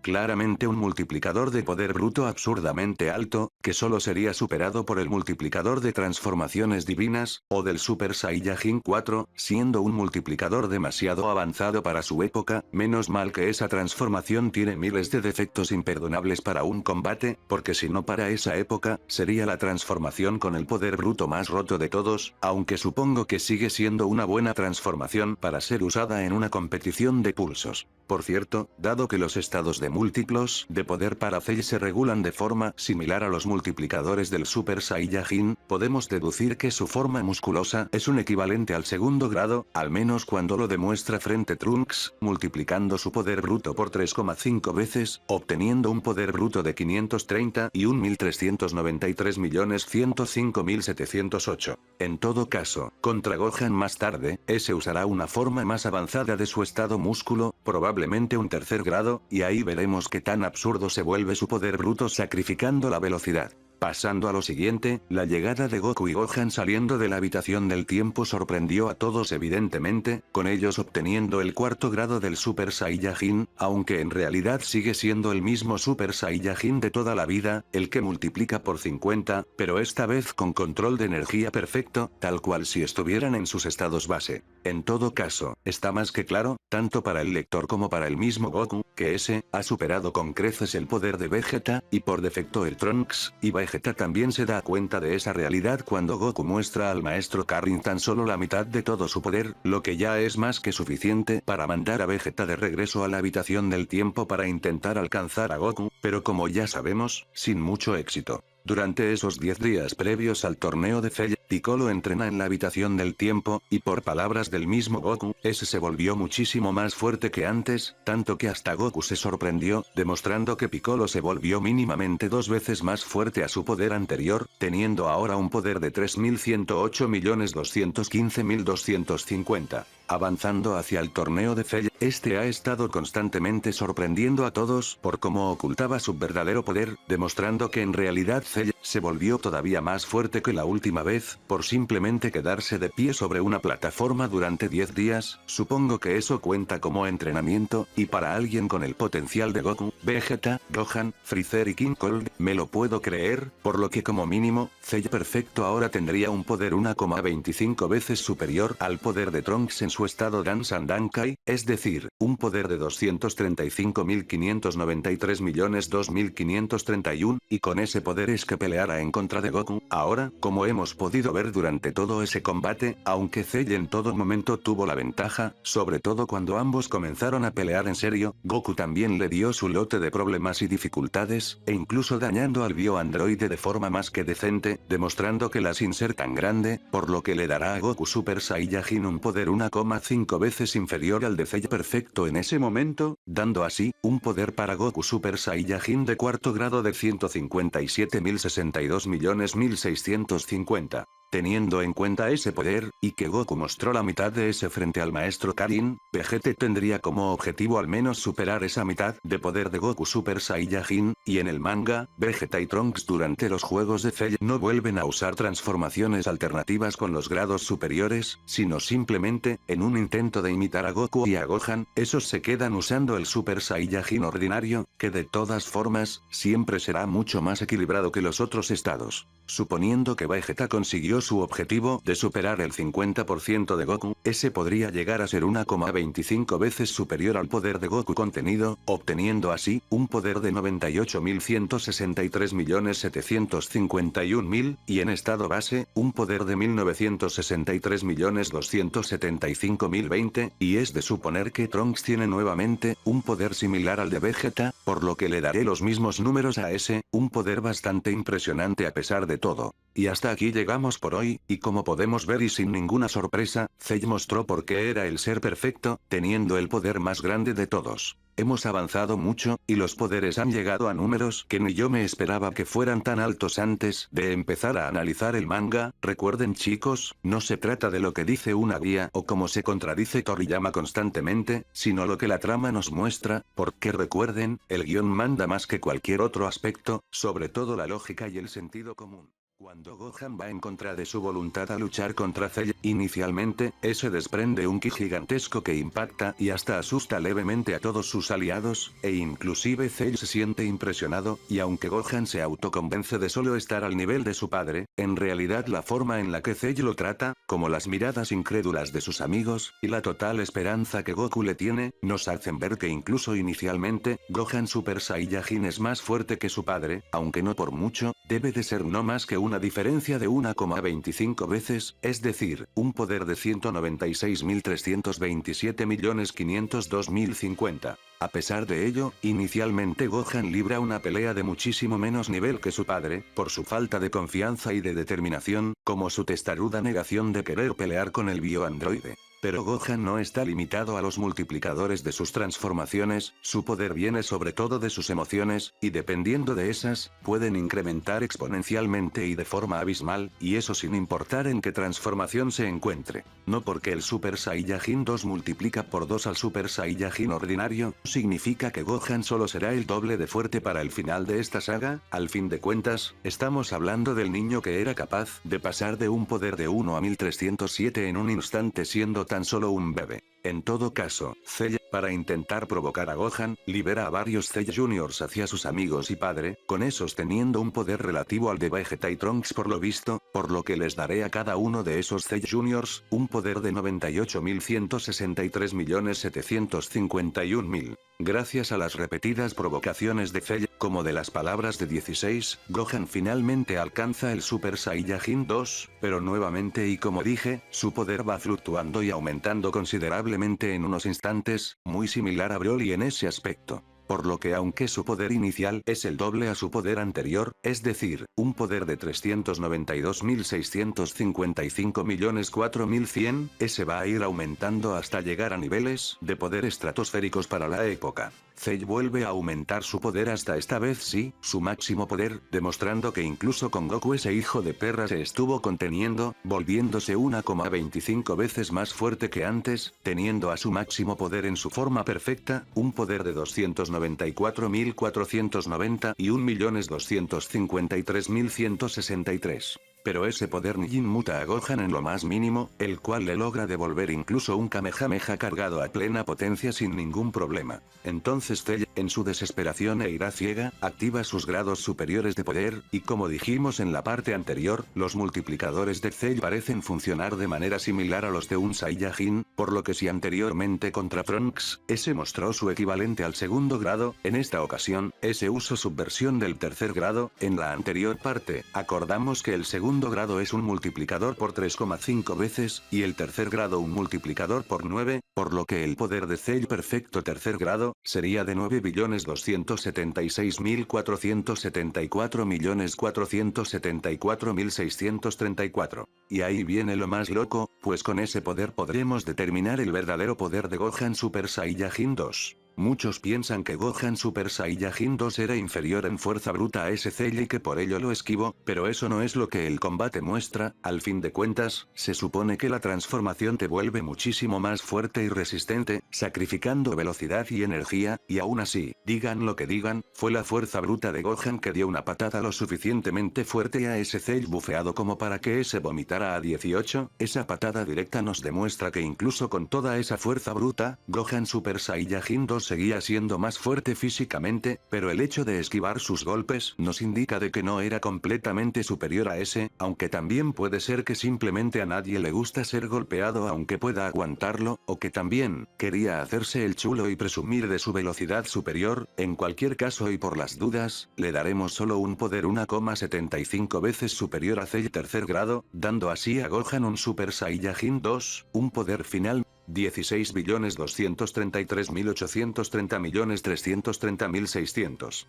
claramente un multiplicador de poder bruto absurdamente alto, que solo sería superado por el multiplicador de transformaciones divinas, o del Super Saiyajin 4, siendo un multiplicador demasiado avanzado para su época, menos mal que esa transformación tiene miles de defectos imperdonables para un combate, porque si no para esa época, sería la transformación con el poder bruto más roto de todos, aunque supongo que sigue siendo una buena transformación para ser usada en una competición de pulsos. Por cierto, dado que los estados de múltiplos de poder para Cell se regulan de forma similar a los multiplicadores del Super Saiyajin, podemos deducir que su forma musculosa es un equivalente al segundo grado, al menos cuando lo demuestra frente Trunks, multiplicando su poder bruto por 3,5 veces, obteniendo un poder bruto de 531.393.105.708. En todo caso, contra Gohan más tarde, ese usará una forma más avanzada de su estado músculo, probablemente un tercer grado, y ahí veremos qué tan absurdo se vuelve su poder bruto sacrificando la velocidad. Pasando a lo siguiente, la llegada de Goku y Gohan saliendo de la habitación del tiempo sorprendió a todos evidentemente, con ellos obteniendo el cuarto grado del Super Saiyajin, aunque en realidad sigue siendo el mismo Super Saiyajin de toda la vida, el que multiplica por 50, pero esta vez con control de energía perfecto, tal cual si estuvieran en sus estados base. En todo caso, está más que claro, tanto para el lector como para el mismo Goku, que ese, ha superado con creces el poder de Vegeta, y por defecto el Trunks, y Vegeta también se da cuenta de esa realidad cuando Goku muestra al maestro Karin tan solo la mitad de todo su poder, lo que ya es más que suficiente para mandar a Vegeta de regreso a la habitación del tiempo para intentar alcanzar a Goku, pero como ya sabemos, sin mucho éxito. Durante esos 10 días previos al torneo de Cell, Piccolo entrena en la habitación del tiempo, y por palabras del mismo Goku, ese se volvió muchísimo más fuerte que antes, tanto que hasta Goku se sorprendió, demostrando que Piccolo se volvió mínimamente 2 veces más fuerte a su poder anterior, teniendo ahora un poder de 3.108.215.250. Avanzando hacia el torneo de Cell, este ha estado constantemente sorprendiendo a todos por cómo ocultaba su verdadero poder, demostrando que en realidad Cell se volvió todavía más fuerte que la última vez, por simplemente quedarse de pie sobre una plataforma durante 10 días, supongo que eso cuenta como entrenamiento, y para alguien con el potencial de Goku, Vegeta, Gohan, Freezer y King Cold, me lo puedo creer, por lo que como mínimo, Cell perfecto ahora tendría un poder 1,25 veces superior al poder de Trunks en su estado Dansan Dankai, es decir, un poder de 235.593.002.531, y con ese poder es que peleara en contra de Goku. Ahora, como hemos podido ver durante todo ese combate, aunque Cell en todo momento tuvo la ventaja, sobre todo cuando ambos comenzaron a pelear en serio, Goku también le dio su lote de problemas y dificultades, e incluso dañando al bioandroide de forma más que decente, demostrando que la sin ser tan grande, por lo que le dará a Goku Super Saiyajin un poder 1,5 veces inferior al de Cell perfecto en ese momento, dando así, un poder para Goku Super Saiyajin de cuarto grado de 157.062.160.650. Teniendo en cuenta ese poder, y que Goku mostró la mitad de ese frente al maestro Karin, Vegeta tendría como objetivo al menos superar esa mitad de poder de Goku Super Saiyajin, y en el manga, Vegeta y Trunks durante los juegos de Cell no vuelven a usar transformaciones alternativas con los grados superiores, sino simplemente, en un intento de imitar a Goku y a Gohan, esos se quedan usando el Super Saiyajin ordinario, que de todas formas, siempre será mucho más equilibrado que los otros estados. Suponiendo que Vegeta consiguió su objetivo de superar el 50% de Goku, ese podría llegar a ser 1,25 veces superior al poder de Goku contenido, obteniendo así, un poder de 98.163.751.000, y en estado base, un poder de 1.963.275.020, y es de suponer que Trunks tiene nuevamente, un poder similar al de Vegeta, por lo que le daré los mismos números a ese, un poder bastante impresionante a pesar de todo. Y hasta aquí llegamos por hoy, y como podemos ver y sin ninguna sorpresa, Cell mostró por qué era el ser perfecto, teniendo el poder más grande de todos. hemos avanzado mucho, y los poderes han llegado a números que ni yo me esperaba que fueran tan altos antes de empezar a analizar el manga. Recuerden chicos, no se trata de lo que dice una guía o como se contradice Toriyama constantemente, sino lo que la trama nos muestra, porque recuerden, el guión manda más que cualquier otro aspecto, sobre todo la lógica y el sentido común. Cuando Gohan va en contra de su voluntad a luchar contra Cell, inicialmente, ese desprende un ki gigantesco que impacta y hasta asusta levemente a todos sus aliados, e inclusive Cell se siente impresionado, y aunque Gohan se autoconvence de solo estar al nivel de su padre, en realidad la forma en la que Cell lo trata, como las miradas incrédulas de sus amigos, y la total esperanza que Goku le tiene, nos hacen ver que incluso inicialmente, Gohan Super Saiyajin es más fuerte que su padre, aunque no por mucho, debe de ser no más que una diferencia de 1,25 veces, es decir, un poder de 196.327.502.050. A pesar de ello, inicialmente Gohan libra una pelea de muchísimo menos nivel que su padre, por su falta de confianza y de determinación, como su testaruda negación de querer pelear con el bioandroide. Pero Gohan no está limitado a los multiplicadores de sus transformaciones, su poder viene sobre todo de sus emociones, y dependiendo de esas, pueden incrementar exponencialmente y de forma abismal, y eso sin importar en qué transformación se encuentre. No porque el Super Saiyajin 2 multiplica por 2 al Super Saiyajin ordinario, significa que Gohan solo será el doble de fuerte para el final de esta saga. Al fin de cuentas, estamos hablando del niño que era capaz de pasar de un poder de 1 a 1307 en un instante siendo tan solo un bebé. En todo caso, Cell, para intentar provocar a Gohan, libera a varios Cell Juniors hacia sus amigos y padre, con esos teniendo un poder relativo al de Vegeta y Trunks por lo visto, por lo que les daré a cada uno de esos Cell Juniors, un poder de 98.163.751.000. Gracias a las repetidas provocaciones de Cell, como de las palabras de 16, Gohan finalmente alcanza el Super Saiyajin 2, pero nuevamente y como dije, su poder va fluctuando y aumentando considerablemente en unos instantes, muy similar a Broly en ese aspecto. Por lo que aunque su poder inicial es el doble a su poder anterior, es decir, un poder de 392.655.004.100, ese va a ir aumentando hasta llegar a niveles de poder estratosféricos para la época. Cell vuelve a aumentar su poder hasta esta vez sí, su máximo poder, demostrando que incluso con Goku ese hijo de perra se estuvo conteniendo, volviéndose 1,25 veces más fuerte que antes, teniendo a su máximo poder en su forma perfecta, un poder de 294.490 y 1.253.163. Pero ese poder Nijin muta a Gohan en lo más mínimo, el cual le logra devolver incluso un Kamehameha cargado a plena potencia sin ningún problema. Entonces Cell, en su desesperación e ira ciega, activa sus grados superiores de poder, y como dijimos en la parte anterior, los multiplicadores de Cell parecen funcionar de manera similar a los de un Saiyajin, por lo que si anteriormente contra Trunks, ese mostró su equivalente al segundo grado, en esta ocasión, ese usó subversión del tercer grado. En la anterior parte, acordamos que el segundo grado es un multiplicador por 3,5 veces, y el tercer grado un multiplicador por 9, por lo que el poder de Cell perfecto tercer grado, sería de 9.276.474.474.634. Y ahí viene lo más loco, pues con ese poder podremos determinar el verdadero poder de Gohan Super Saiyajin 2. Muchos piensan que Gohan Super Saiyajin 2 era inferior en fuerza bruta a ese Cell y que por ello lo esquivó, pero eso no es lo que el combate muestra. Al fin de cuentas, se supone que la transformación te vuelve muchísimo más fuerte y resistente, sacrificando velocidad y energía, y aún así, digan lo que digan, fue la fuerza bruta de Gohan que dio una patada lo suficientemente fuerte a ese Cell bufeado como para que ese vomitara a 18, esa patada directa nos demuestra que incluso con toda esa fuerza bruta, Gohan Super Saiyajin 2 seguía siendo más fuerte físicamente, pero el hecho de esquivar sus golpes nos indica de que no era completamente superior a ese, aunque también puede ser que simplemente a nadie le gusta ser golpeado aunque pueda aguantarlo, o que también quería hacerse el chulo y presumir de su velocidad superior. En cualquier caso y por las dudas, le daremos solo un poder 1,75 veces superior a Cell tercer grado, dando así a Gohan un Super Saiyajin 2, un poder final 16.233.830.330.600.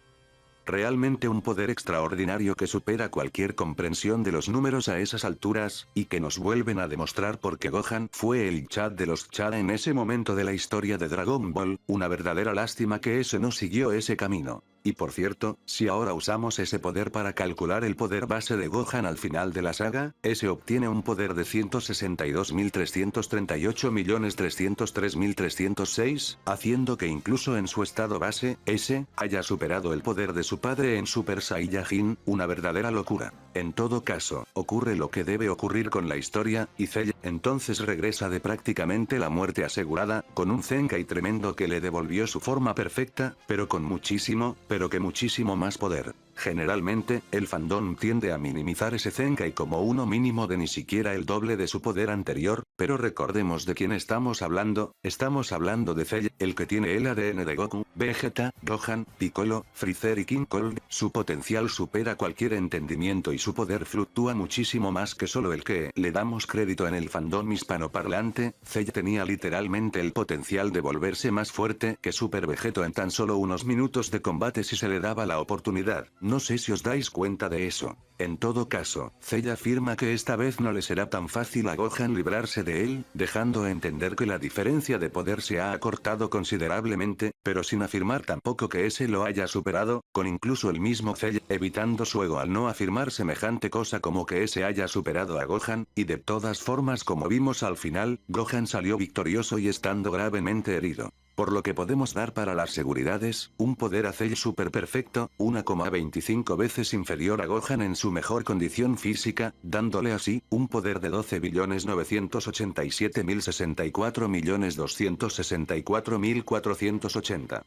realmente un poder extraordinario que supera cualquier comprensión de los números a esas alturas, y que nos vuelven a demostrar por qué Gohan fue el Chad de los Chad en ese momento de la historia de Dragon Ball, una verdadera lástima que ese no siguió ese camino. Y por cierto, si ahora usamos ese poder para calcular el poder base de Gohan al final de la saga, ese obtiene un poder de 162.338.303.306, haciendo que incluso en su estado base, ese, haya superado el poder de su padre en Super Saiyajin, una verdadera locura. En todo caso, ocurre lo que debe ocurrir con la historia, y Cell, entonces regresa de prácticamente la muerte asegurada, con un Zenkai tremendo que le devolvió su forma perfecta, pero con muchísimo más poder. Generalmente, el fandom tiende a minimizar ese Zenkai como uno mínimo de ni siquiera el doble de su poder anterior, pero recordemos de quién estamos hablando de Cell, el que tiene el ADN de Goku, Vegeta, Gohan, Piccolo, Freezer y King Kong, su potencial supera cualquier entendimiento y su poder fluctúa muchísimo más que solo el que le damos crédito en el fandom hispanoparlante. Cell tenía literalmente el potencial de volverse más fuerte que Super Vegeto en tan solo unos minutos de combate si se le daba la oportunidad. No sé si os dais cuenta de eso. En todo caso, Cell afirma que esta vez no le será tan fácil a Gohan librarse de él, dejando entender que la diferencia de poder se ha acortado considerablemente, pero sin afirmar tampoco que ese lo haya superado, con incluso el mismo Cell evitando su ego al no afirmar semejante cosa como que ese haya superado a Gohan, y de todas formas como vimos al final, Gohan salió victorioso y estando gravemente herido. Por lo que podemos dar para las seguridades, un poder a Cell super perfecto, 1,25 veces inferior a Gohan en su mejor condición física, dándole así, un poder de 12.987.064.264.480.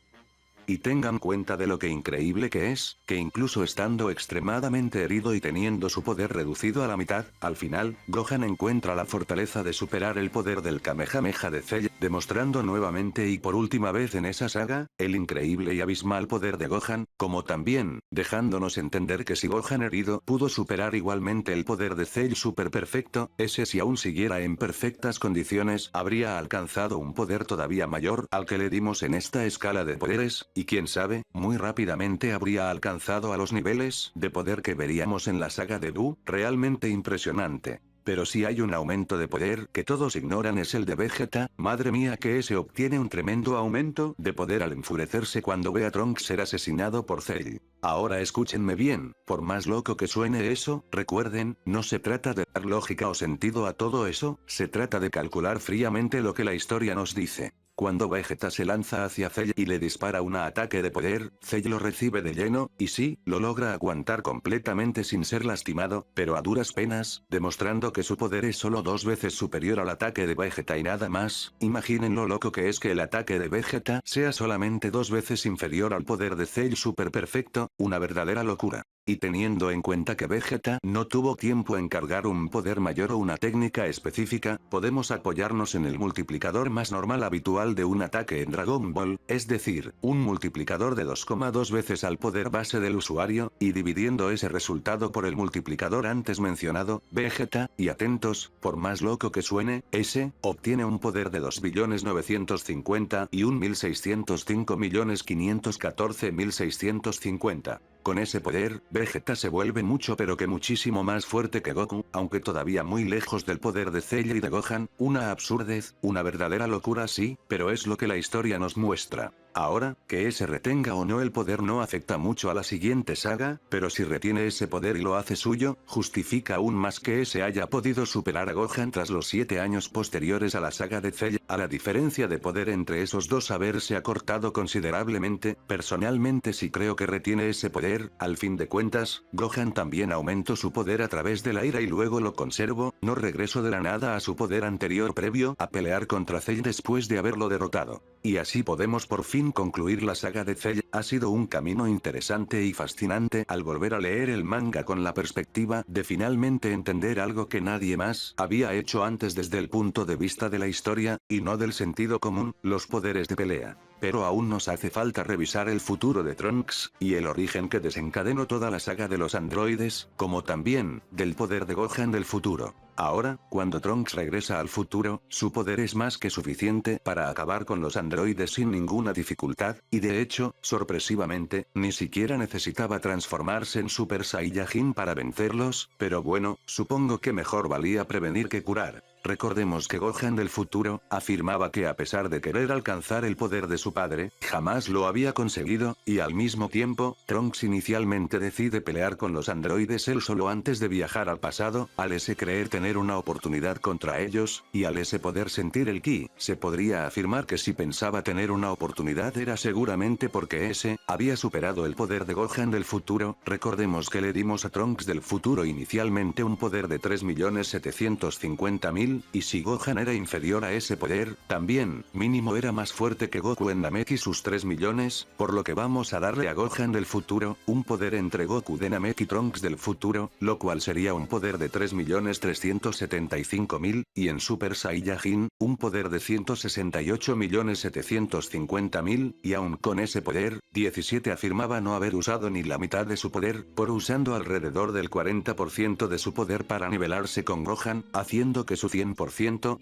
Y tengan cuenta de lo que increíble que es, que incluso estando extremadamente herido y teniendo su poder reducido a la mitad, al final, Gohan encuentra la fortaleza de superar el poder del Kamehameha de Cell, demostrando nuevamente y por última vez en esa saga, el increíble y abismal poder de Gohan, como también, dejándonos entender que si Gohan herido pudo superar igualmente el poder de Cell super perfecto, ese si aún siguiera en perfectas condiciones, habría alcanzado un poder todavía mayor al que le dimos en esta escala de poderes, y quién sabe, muy rápidamente habría alcanzado a los niveles de poder que veríamos en la saga de Buu, realmente impresionante. Pero si hay un aumento de poder que todos ignoran es el de Vegeta, madre mía que ese obtiene un tremendo aumento de poder al enfurecerse cuando ve a Trunks ser asesinado por Cell. Ahora escúchenme bien, por más loco que suene eso, recuerden, no se trata de dar lógica o sentido a todo eso, se trata de calcular fríamente lo que la historia nos dice. Cuando Vegeta se lanza hacia Cell y le dispara un ataque de poder, Cell lo recibe de lleno, y sí, lo logra aguantar completamente sin ser lastimado, pero a duras penas, demostrando que su poder es solo 2 veces superior al ataque de Vegeta y nada más. Imaginen lo loco que es que el ataque de Vegeta sea solamente 2 veces inferior al poder de Cell super perfecto, una verdadera locura. Y teniendo en cuenta que Vegeta no tuvo tiempo en cargar un poder mayor o una técnica específica, podemos apoyarnos en el multiplicador más normal habitual de un ataque en Dragon Ball, es decir, un multiplicador de 2,2 veces al poder base del usuario, y dividiendo ese resultado por el multiplicador antes mencionado, Vegeta, y atentos, por más loco que suene, ese, obtiene un poder de 2.951.605.514.650. Con ese poder, Vegeta se vuelve mucho pero que muchísimo más fuerte que Goku, aunque todavía muy lejos del poder de Cell y de Gohan, una absurdez, una verdadera locura sí, pero es lo que la historia nos muestra. Ahora, que ese retenga o no el poder no afecta mucho a la siguiente saga, pero si retiene ese poder y lo hace suyo, justifica aún más que ese haya podido superar a Gohan tras los 7 años posteriores a la saga de Cell, a la diferencia de poder entre esos dos haberse acortado considerablemente. Personalmente sí creo que retiene ese poder, al fin de cuentas, Gohan también aumentó su poder a través de la ira y luego lo conservó, no regresó de la nada a su poder anterior previo a pelear contra Cell después de haberlo derrotado. Y así podemos por fin concluir la saga de Cell. Ha sido un camino interesante y fascinante al volver a leer el manga con la perspectiva de finalmente entender algo que nadie más había hecho antes desde el punto de vista de la historia, y no del sentido común, los poderes de pelea. Pero aún nos hace falta revisar el futuro de Trunks, y el origen que desencadenó toda la saga de los androides, como también, del poder de Gohan del futuro. Ahora, cuando Trunks regresa al futuro, su poder es más que suficiente para acabar con los androides sin ninguna dificultad, y de hecho, sorpresivamente, ni siquiera necesitaba transformarse en Super Saiyajin para vencerlos, pero bueno, supongo que mejor valía prevenir que curar. Recordemos que Gohan del futuro, afirmaba que a pesar de querer alcanzar el poder de su padre, jamás lo había conseguido, y al mismo tiempo, Trunks inicialmente decide pelear con los androides él solo antes de viajar al pasado, al ese creer tener una oportunidad contra ellos, y al ese poder sentir el ki, se podría afirmar que si pensaba tener una oportunidad era seguramente porque ese, había superado el poder de Gohan del futuro. Recordemos que le dimos a Trunks del futuro inicialmente un poder de 3.750.000, y si Gohan era inferior a ese poder, también, mínimo era más fuerte que Goku en Namek y sus 3 millones, por lo que vamos a darle a Gohan del futuro, un poder entre Goku de Namek y Trunks del futuro, lo cual sería un poder de 3.375.000, y en Super Saiyajin, un poder de 168.750.000, y aún con ese poder, 17 afirmaba no haber usado ni la mitad de su poder, por usando alrededor del 40% de su poder para nivelarse con Gohan, haciendo que su 100%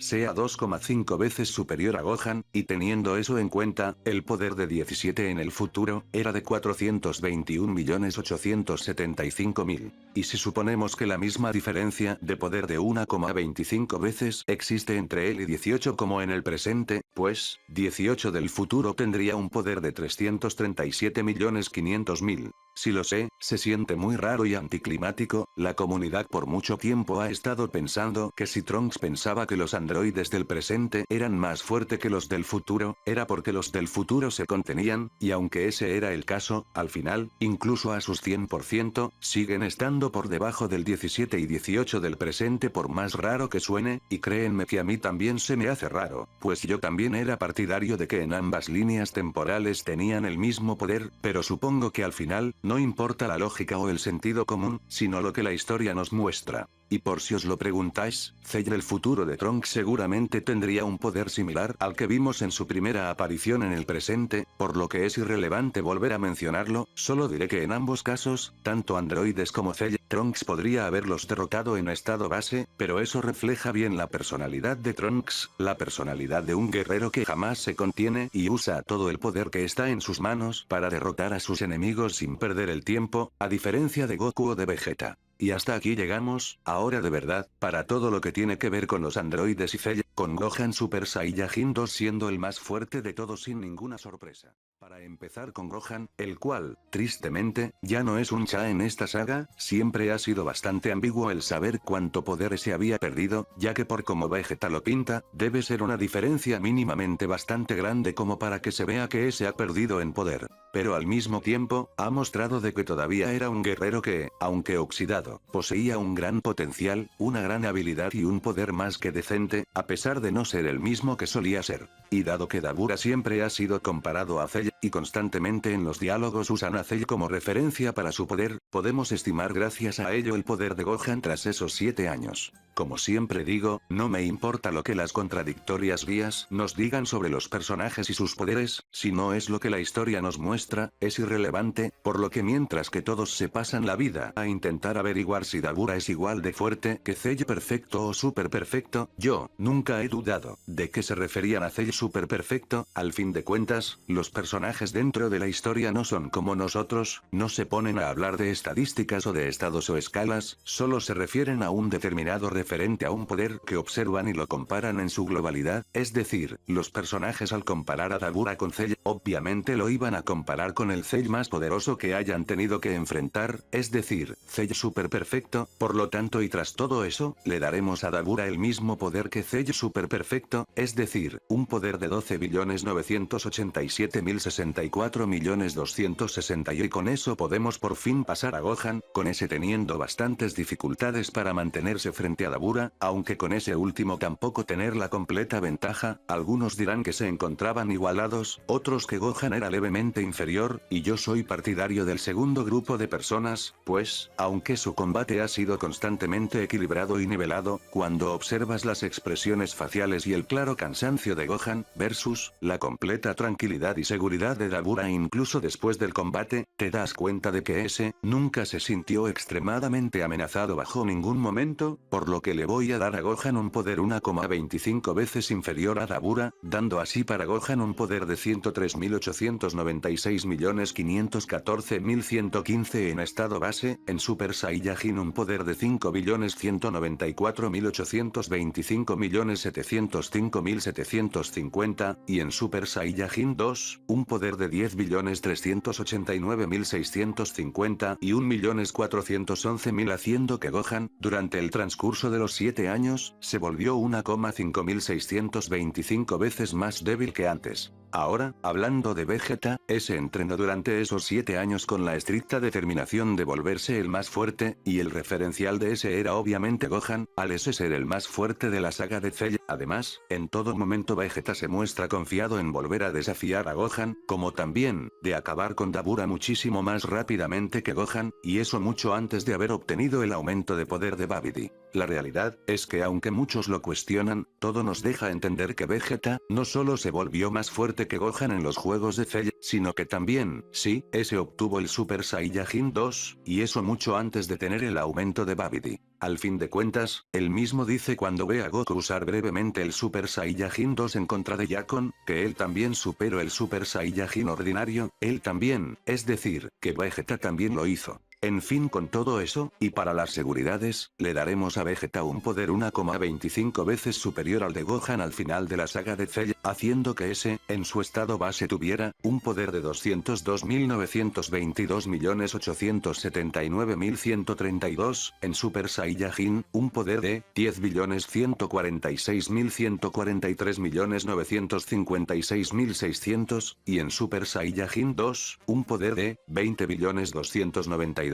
sea 2,5 veces superior a Gohan, y teniendo eso en cuenta, el poder de 17 en el futuro, era de 421.875.000. Y si suponemos que la misma diferencia de poder de 1,25 veces existe entre él y 18 como en el presente, pues, 18 del futuro tendría un poder de 337.500.000. Si lo sé, se siente muy raro y anticlimático, la comunidad por mucho tiempo ha estado pensando que si Trunks pensaba que los androides del presente eran más fuertes que los del futuro, era porque los del futuro se contenían, y aunque ese era el caso, al final, incluso a sus 100%, siguen estando por debajo del 17 y 18 del presente por más raro que suene, y créenme que a mí también se me hace raro, pues yo también era partidario de que en ambas líneas temporales tenían el mismo poder, pero supongo que al final, no importa la lógica o el sentido común, sino lo que la historia nos muestra. Y por si os lo preguntáis, Cell del futuro de Trunks seguramente tendría un poder similar al que vimos en su primera aparición en el presente, por lo que es irrelevante volver a mencionarlo, solo diré que en ambos casos, tanto androides como Cell, Trunks podría haberlos derrotado en estado base, pero eso refleja bien la personalidad de Trunks, la personalidad de un guerrero que jamás se contiene y usa todo el poder que está en sus manos para derrotar a sus enemigos sin perder el tiempo, a diferencia de Goku o de Vegeta. Y hasta aquí llegamos, ahora de verdad, para todo lo que tiene que ver con los androides y Cell, con Gohan Super Saiyajin 2 siendo el más fuerte de todos sin ninguna sorpresa. Para empezar con Gohan, el cual, tristemente, ya no es un Cha en esta saga, siempre ha sido bastante ambiguo el saber cuánto poder se había perdido, ya que por como Vegeta lo pinta, debe ser una diferencia mínimamente bastante grande como para que se vea que se ha perdido en poder. Pero al mismo tiempo, ha mostrado de que todavía era un guerrero que, aunque oxidado, poseía un gran potencial, una gran habilidad y un poder más que decente, a pesar de no ser el mismo que solía ser. Y dado que Dabura siempre ha sido comparado a Cell, y constantemente en los diálogos usan a Cell como referencia para su poder, podemos estimar gracias a ello el poder de Gohan tras esos 7 años. Como siempre digo, no me importa lo que las contradictorias guías nos digan sobre los personajes y sus poderes, si no es lo que la historia nos muestra, es irrelevante, por lo que mientras que todos se pasan la vida a intentar averiguar si Dabura es igual de fuerte que Cell perfecto o super perfecto, yo, nunca he dudado de que se referían a Cell super perfecto. Al fin de cuentas, los personajes dentro de la historia no son como nosotros, no se ponen a hablar de estadísticas o de estados o escalas, solo se refieren a un determinado referente a un poder que observan y lo comparan en su globalidad, es decir, los personajes al comparar a Dabura con Cell, obviamente lo iban a comparar con el Cell más poderoso que hayan tenido que enfrentar, es decir, Cell super perfecto, por lo tanto y tras todo eso, le daremos a Dabura el mismo poder que Cell super perfecto, es decir, un poder de 12.987.060 64.260.000 y con eso podemos por fin pasar a Gohan, con ese teniendo bastantes dificultades para mantenerse frente a Dabura, aunque con ese último tampoco tener la completa ventaja. Algunos dirán que se encontraban igualados, otros que Gohan era levemente inferior, y yo soy partidario del segundo grupo de personas, pues, aunque su combate ha sido constantemente equilibrado y nivelado, cuando observas las expresiones faciales y el claro cansancio de Gohan, versus la completa tranquilidad y seguridad de Dabura incluso después del combate, te das cuenta de que ese nunca se sintió extremadamente amenazado bajo ningún momento, por lo que le voy a dar a Gohan un poder 1,25 veces inferior a Dabura, dando así para Gohan un poder de 103.896.514.115 en estado base, en Super Saiyajin un poder de 5.194.825.705.750, y en Super Saiyajin 2, un poder de 10.389.650 y 1.411.000 haciendo que Gohan, durante el transcurso de los 7 años, se volvió 1,5625 veces más débil que antes. Ahora, hablando de Vegeta, ese entrenó durante esos 7 años con la estricta determinación de volverse el más fuerte, y el referencial de ese era obviamente Gohan, al ese ser el más fuerte de la saga de Cell. Además, en todo momento Vegeta se muestra confiado en volver a desafiar a Gohan, como también, de acabar con Dabura muchísimo más rápidamente que Gohan, y eso mucho antes de haber obtenido el aumento de poder de Babidi. La realidad, es que aunque muchos lo cuestionan, todo nos deja entender que Vegeta, no solo se volvió más fuerte que Gohan en los juegos de Cell, sino que también, sí, ese obtuvo el Super Saiyajin 2, y eso mucho antes de tener el aumento de Babidi. Al fin de cuentas, él mismo dice cuando ve a Goku usar brevemente el Super Saiyajin 2 en contra de Yakon, que él también superó el Super Saiyajin ordinario, él también, es decir, que Vegeta también lo hizo. En fin, con todo eso, y para las seguridades, le daremos a Vegeta un poder 1,25 veces superior al de Gohan al final de la saga de Cell, haciendo que ese, en su estado base tuviera, un poder de 202.922.879.132, en Super Saiyajin, un poder de 10.146.143.956.600, y en Super Saiyajin 2, un poder de 20.292.287.913.200.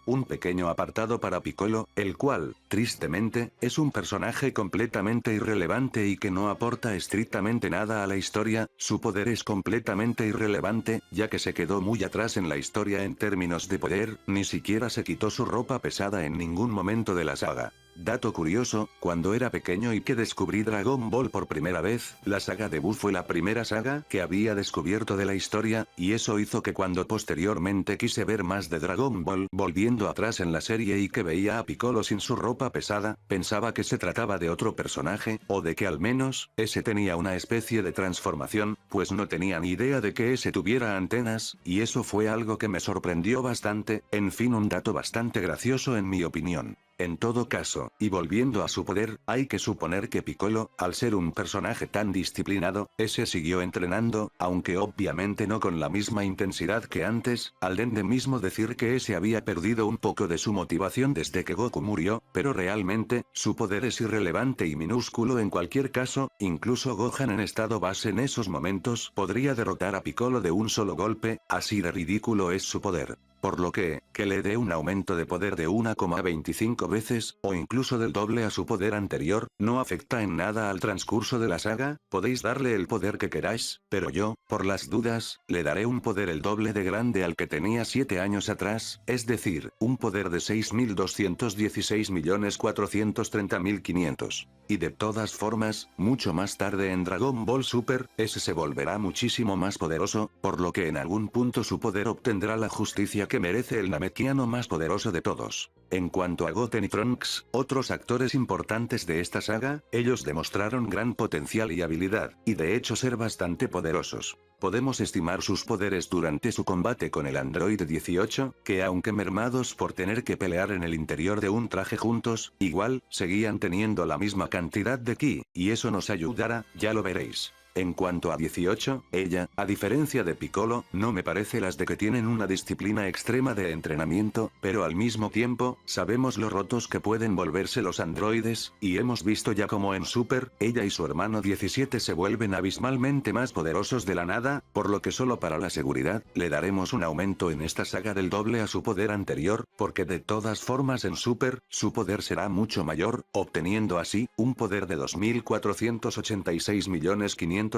Un pequeño apartado para Piccolo, el cual, tristemente, es un personaje completamente irrelevante y que no aporta estrictamente nada a la historia. Su poder es completamente irrelevante, ya que se quedó muy atrás en la historia en términos de poder, ni siquiera se quitó su ropa pesada en ningún momento de la saga. Dato curioso, cuando era pequeño y que descubrí Dragon Ball por primera vez, la saga de Buu fue la primera saga que había descubierto de la historia, y eso hizo que cuando posteriormente quise ver más de Dragon Ball, volviendo atrás en la serie y que veía a Piccolo sin su ropa pesada, pensaba que se trataba de otro personaje, o de que al menos, ese tenía una especie de transformación, pues no tenía ni idea de que ese tuviera antenas, y eso fue algo que me sorprendió bastante. En fin, un dato bastante gracioso en mi opinión. En todo caso, y volviendo a su poder, hay que suponer que Piccolo, al ser un personaje tan disciplinado, ese siguió entrenando, aunque obviamente no con la misma intensidad que antes, al de mismo decir que ese había perdido un poco de su motivación desde que Goku murió, pero realmente, su poder es irrelevante y minúsculo en cualquier caso, incluso Gohan en estado base en esos momentos podría derrotar a Piccolo de un solo golpe, así de ridículo es su poder. Por lo que le dé un aumento de poder de 1,25 veces, o incluso del doble a su poder anterior, no afecta en nada al transcurso de la saga. Podéis darle el poder que queráis, pero yo, por las dudas, le daré un poder el doble de grande al que tenía 7 años atrás, es decir, un poder de 6.216.430.500. Y de todas formas, mucho más tarde en Dragon Ball Super, ese se volverá muchísimo más poderoso, por lo que en algún punto su poder obtendrá la justicia que merece el Namekiano más poderoso de todos. En cuanto a Goten y Trunks, otros actores importantes de esta saga, ellos demostraron gran potencial y habilidad, y de hecho ser bastante poderosos. Podemos estimar sus poderes durante su combate con el Android 18, que aunque mermados por tener que pelear en el interior de un traje juntos, igual, seguían teniendo la misma cantidad de ki, y eso nos ayudará, ya lo veréis. En cuanto a 18, ella, a diferencia de Piccolo, no me parece las de que tienen una disciplina extrema de entrenamiento, pero al mismo tiempo, sabemos lo rotos que pueden volverse los androides, y hemos visto ya como en Super, ella y su hermano 17 se vuelven abismalmente más poderosos de la nada, por lo que solo para la seguridad, le daremos un aumento en esta saga del doble a su poder anterior, porque de todas formas en Super, su poder será mucho mayor, obteniendo así, un poder de 2.486.572.200.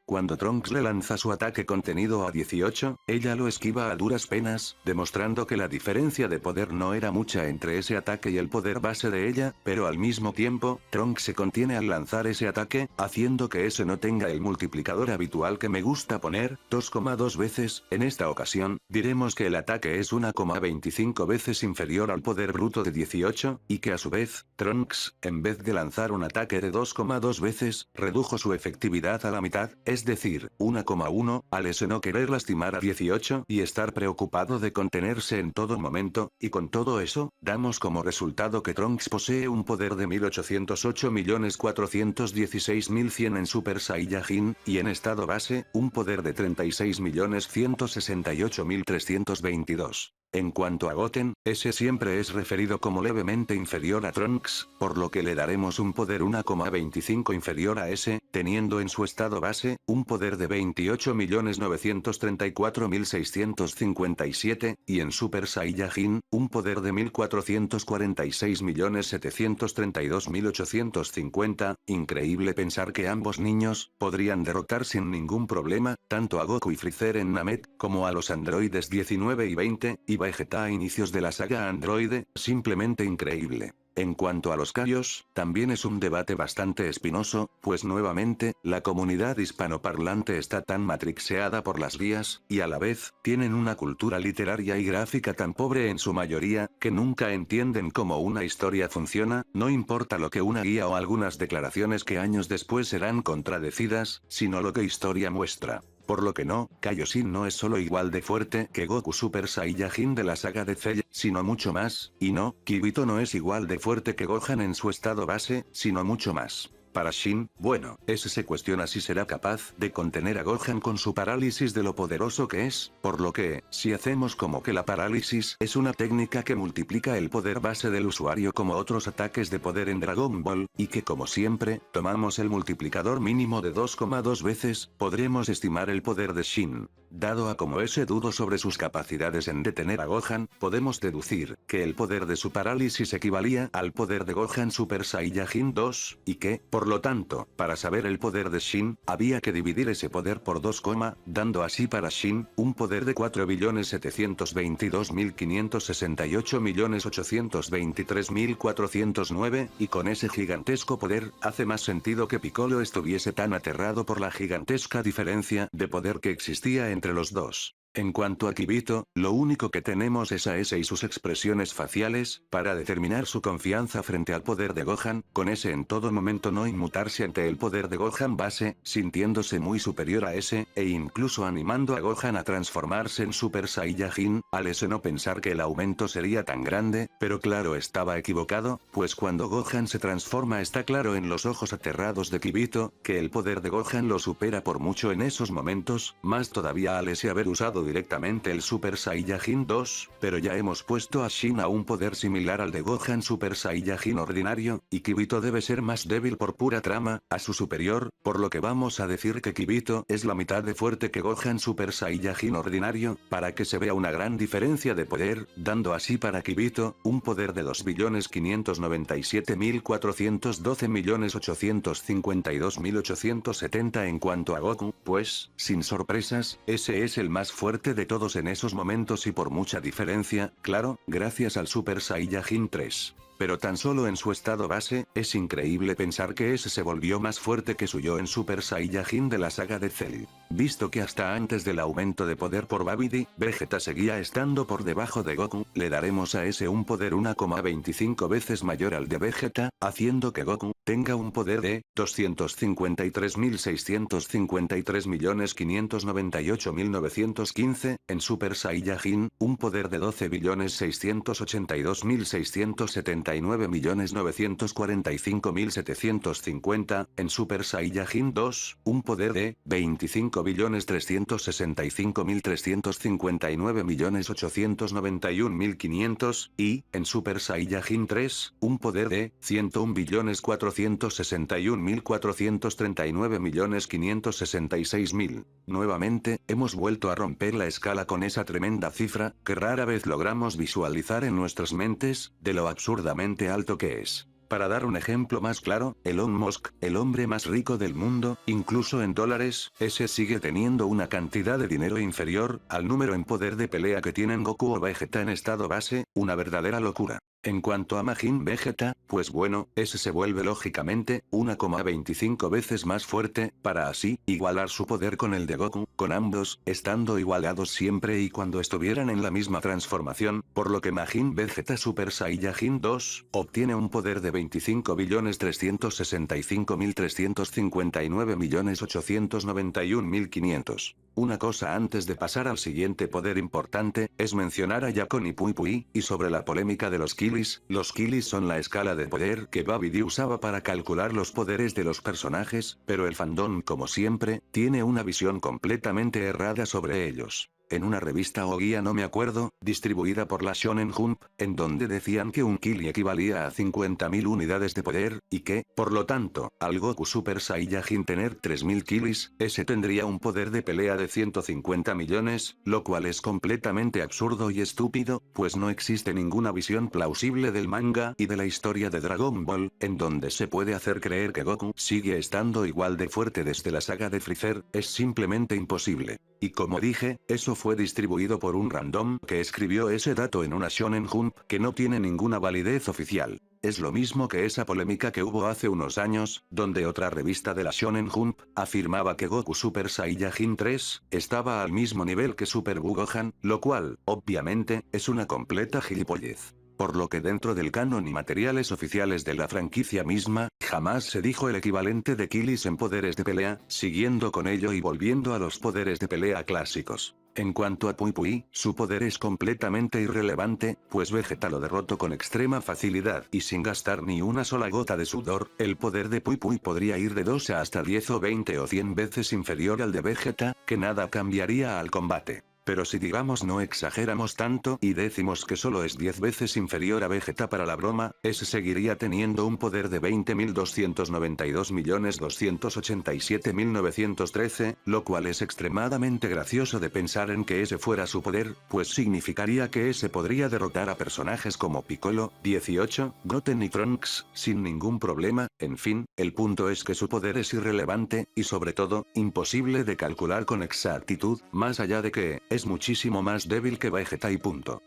Cuando Trunks le lanza su ataque contenido a 18, ella lo esquiva a duras penas, demostrando que la diferencia de poder no era mucha entre ese ataque y el poder base de ella, pero al mismo tiempo, Trunks se contiene al lanzar ese ataque, haciendo que ese no tenga el multiplicador habitual que me gusta poner, 2,2 veces, en esta ocasión, diremos que el ataque es 1,25 veces inferior al poder bruto de 18, y que a su vez, Trunks, en vez de lanzar un ataque de 2,2 veces, redujo su efectividad a la mitad, es decir, 1,1, al ese no querer lastimar a 18 y estar preocupado de contenerse en todo momento, y con todo eso, damos como resultado que Trunks posee un poder de 1808.416.100 en Super Saiyajin, y en estado base, un poder de 36.168.322. En cuanto a Goten, ese siempre es referido como levemente inferior a Trunks, por lo que le daremos un poder 1,25 inferior a ese, teniendo en su estado base, un poder de 28.934.657, y en Super Saiyajin, un poder de 1.446.732.850, increíble pensar que ambos niños, podrían derrotar sin ningún problema, tanto a Goku y Freezer en Namek, como a los androides 19 y 20, y Vegeta a inicios de la saga Androide, simplemente increíble. En cuanto a los Kaijus, también es un debate bastante espinoso, pues nuevamente, la comunidad hispanoparlante está tan matrixeada por las guías, y a la vez, tienen una cultura literaria y gráfica tan pobre en su mayoría, que nunca entienden cómo una historia funciona, no importa lo que una guía o algunas declaraciones que años después serán contradecidas, sino lo que historia muestra. Por lo que no, Kaioshin no es solo igual de fuerte que Goku Super Saiyajin de la saga de Cell, sino mucho más, y no, Kibito no es igual de fuerte que Gohan en su estado base, sino mucho más. Para Shin, bueno, ese se cuestiona si será capaz de contener a Gohan con su parálisis de lo poderoso que es, por lo que, si hacemos como que la parálisis es una técnica que multiplica el poder base del usuario como otros ataques de poder en Dragon Ball, y que como siempre, tomamos el multiplicador mínimo de 2,2 veces, podremos estimar el poder de Shin. Dado a como ese dudo sobre sus capacidades en detener a Gohan, podemos deducir que el poder de su parálisis equivalía al poder de Gohan Super Saiyajin 2, y que, por lo tanto, para saber el poder de Shin, había que dividir ese poder por 2, dando así para Shin, un poder de 4.722.568.823.409, y con ese gigantesco poder, hace más sentido que Piccolo estuviese tan aterrado por la gigantesca diferencia de poder que existía entre los dos. En cuanto a Kibito, lo único que tenemos es a ese y sus expresiones faciales, para determinar su confianza frente al poder de Gohan, con ese en todo momento no inmutarse ante el poder de Gohan base, sintiéndose muy superior a ese, e incluso animando a Gohan a transformarse en Super Saiyajin, al ese no pensar que el aumento sería tan grande, pero claro estaba equivocado, pues cuando Gohan se transforma está claro en los ojos aterrados de Kibito, que el poder de Gohan lo supera por mucho en esos momentos, más todavía al ese haber usado directamente el Super Saiyajin 2, pero ya hemos puesto a Shin a un poder similar al de Gohan Super Saiyajin ordinario, y Kibito debe ser más débil por pura trama, a su superior, por lo que vamos a decir que Kibito es la mitad de fuerte que Gohan Super Saiyajin ordinario, para que se vea una gran diferencia de poder, dando así para Kibito, un poder de 2.597.412.852.870 en cuanto a Goku, pues, sin sorpresas, ese es el más fuerte de todos en esos momentos y por mucha diferencia, claro, gracias al Super Saiyajin 3. Pero tan solo en su estado base, es increíble pensar que ese se volvió más fuerte que su yo en Super Saiyajin de la saga de Cell. Visto que hasta antes del aumento de poder por Babidi, Vegeta seguía estando por debajo de Goku, le daremos a ese un poder 1,25 veces mayor al de Vegeta, haciendo que Goku tenga un poder de 253.653.598.915, en Super Saiyajin, un poder de 12.682.671 259.945.750, en Super Saiyajin 2, un poder de 25.365.359.891.500, y, en Super Saiyajin 3, un poder de 101.461.439.566.000. Nuevamente, hemos vuelto a romper la escala con esa tremenda cifra, que rara vez logramos visualizar en nuestras mentes, de lo absurdamente alto que es. Para dar un ejemplo más claro, Elon Musk, el hombre más rico del mundo, incluso en dólares, ese sigue teniendo una cantidad de dinero inferior al número en poder de pelea que tienen Goku o Vegeta en estado base, una verdadera locura. En cuanto a Majin Vegeta, pues bueno, ese se vuelve lógicamente 1,25 veces más fuerte, para así igualar su poder con el de Goku, con ambos estando igualados siempre y cuando estuvieran en la misma transformación, por lo que Majin Vegeta Super Saiyajin 2 obtiene un poder de 25.365.359.891.500. Una cosa antes de pasar al siguiente poder importante, es mencionar a Yakon y Pui Pui, y sobre la polémica de los Kilis. Los Kilis son la escala de poder que Babidi usaba para calcular los poderes de los personajes, pero el fandom, como siempre, tiene una visión completamente errada sobre ellos. En una revista o guía no me acuerdo, distribuida por la Shonen Jump, en donde decían que un Kili equivalía a 50.000 unidades de poder, y que, por lo tanto, al Goku Super Saiyajin tener 3.000 Kilis, ese tendría un poder de pelea de 150 millones, lo cual es completamente absurdo y estúpido, pues no existe ninguna visión plausible del manga y de la historia de Dragon Ball, en donde se puede hacer creer que Goku sigue estando igual de fuerte desde la saga de Freezer, es simplemente imposible. Y como dije, eso fue distribuido por un random que escribió ese dato en una Shonen Jump que no tiene ninguna validez oficial. Es lo mismo que esa polémica que hubo hace unos años, donde otra revista de la Shonen Jump afirmaba que Goku Super Saiyajin 3 estaba al mismo nivel que Super Gohan, lo cual, obviamente, es una completa gilipollez. Por lo que dentro del canon y materiales oficiales de la franquicia misma, jamás se dijo el equivalente de Kilis en poderes de pelea, siguiendo con ello y volviendo a los poderes de pelea clásicos. En cuanto a Pui Pui, su poder es completamente irrelevante, pues Vegeta lo derrotó con extrema facilidad y sin gastar ni una sola gota de sudor. El poder de Pui Pui podría ir de 2 a hasta 10 o 20 o 100 veces inferior al de Vegeta, que nada cambiaría al combate. Pero si digamos no exageramos tanto y decimos que solo es 10 veces inferior a Vegeta para la broma, ese seguiría teniendo un poder de 20.292.287.913, lo cual es extremadamente gracioso de pensar en que ese fuera su poder, pues significaría que ese podría derrotar a personajes como Piccolo, 18, Goten y Trunks, sin ningún problema. En fin, el punto es que su poder es irrelevante, y sobre todo, imposible de calcular con exactitud, más allá de que es muchísimo más débil que Vegeta y punto.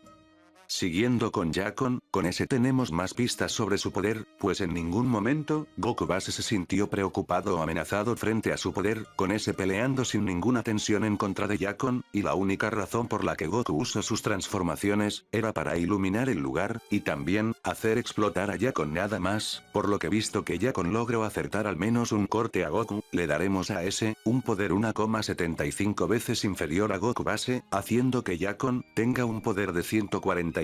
Siguiendo con Yakon, con ese tenemos más pistas sobre su poder, pues en ningún momento, Goku Base se sintió preocupado o amenazado frente a su poder, con ese peleando sin ninguna tensión en contra de Yakon, y la única razón por la que Goku usó sus transformaciones, era para iluminar el lugar, y también, hacer explotar a Yakon nada más, por lo que visto que Yakon logró acertar al menos un corte a Goku, le daremos a ese, un poder 1,75 veces inferior a Goku Base, haciendo que Yakon tenga un poder de 144.944.913.665.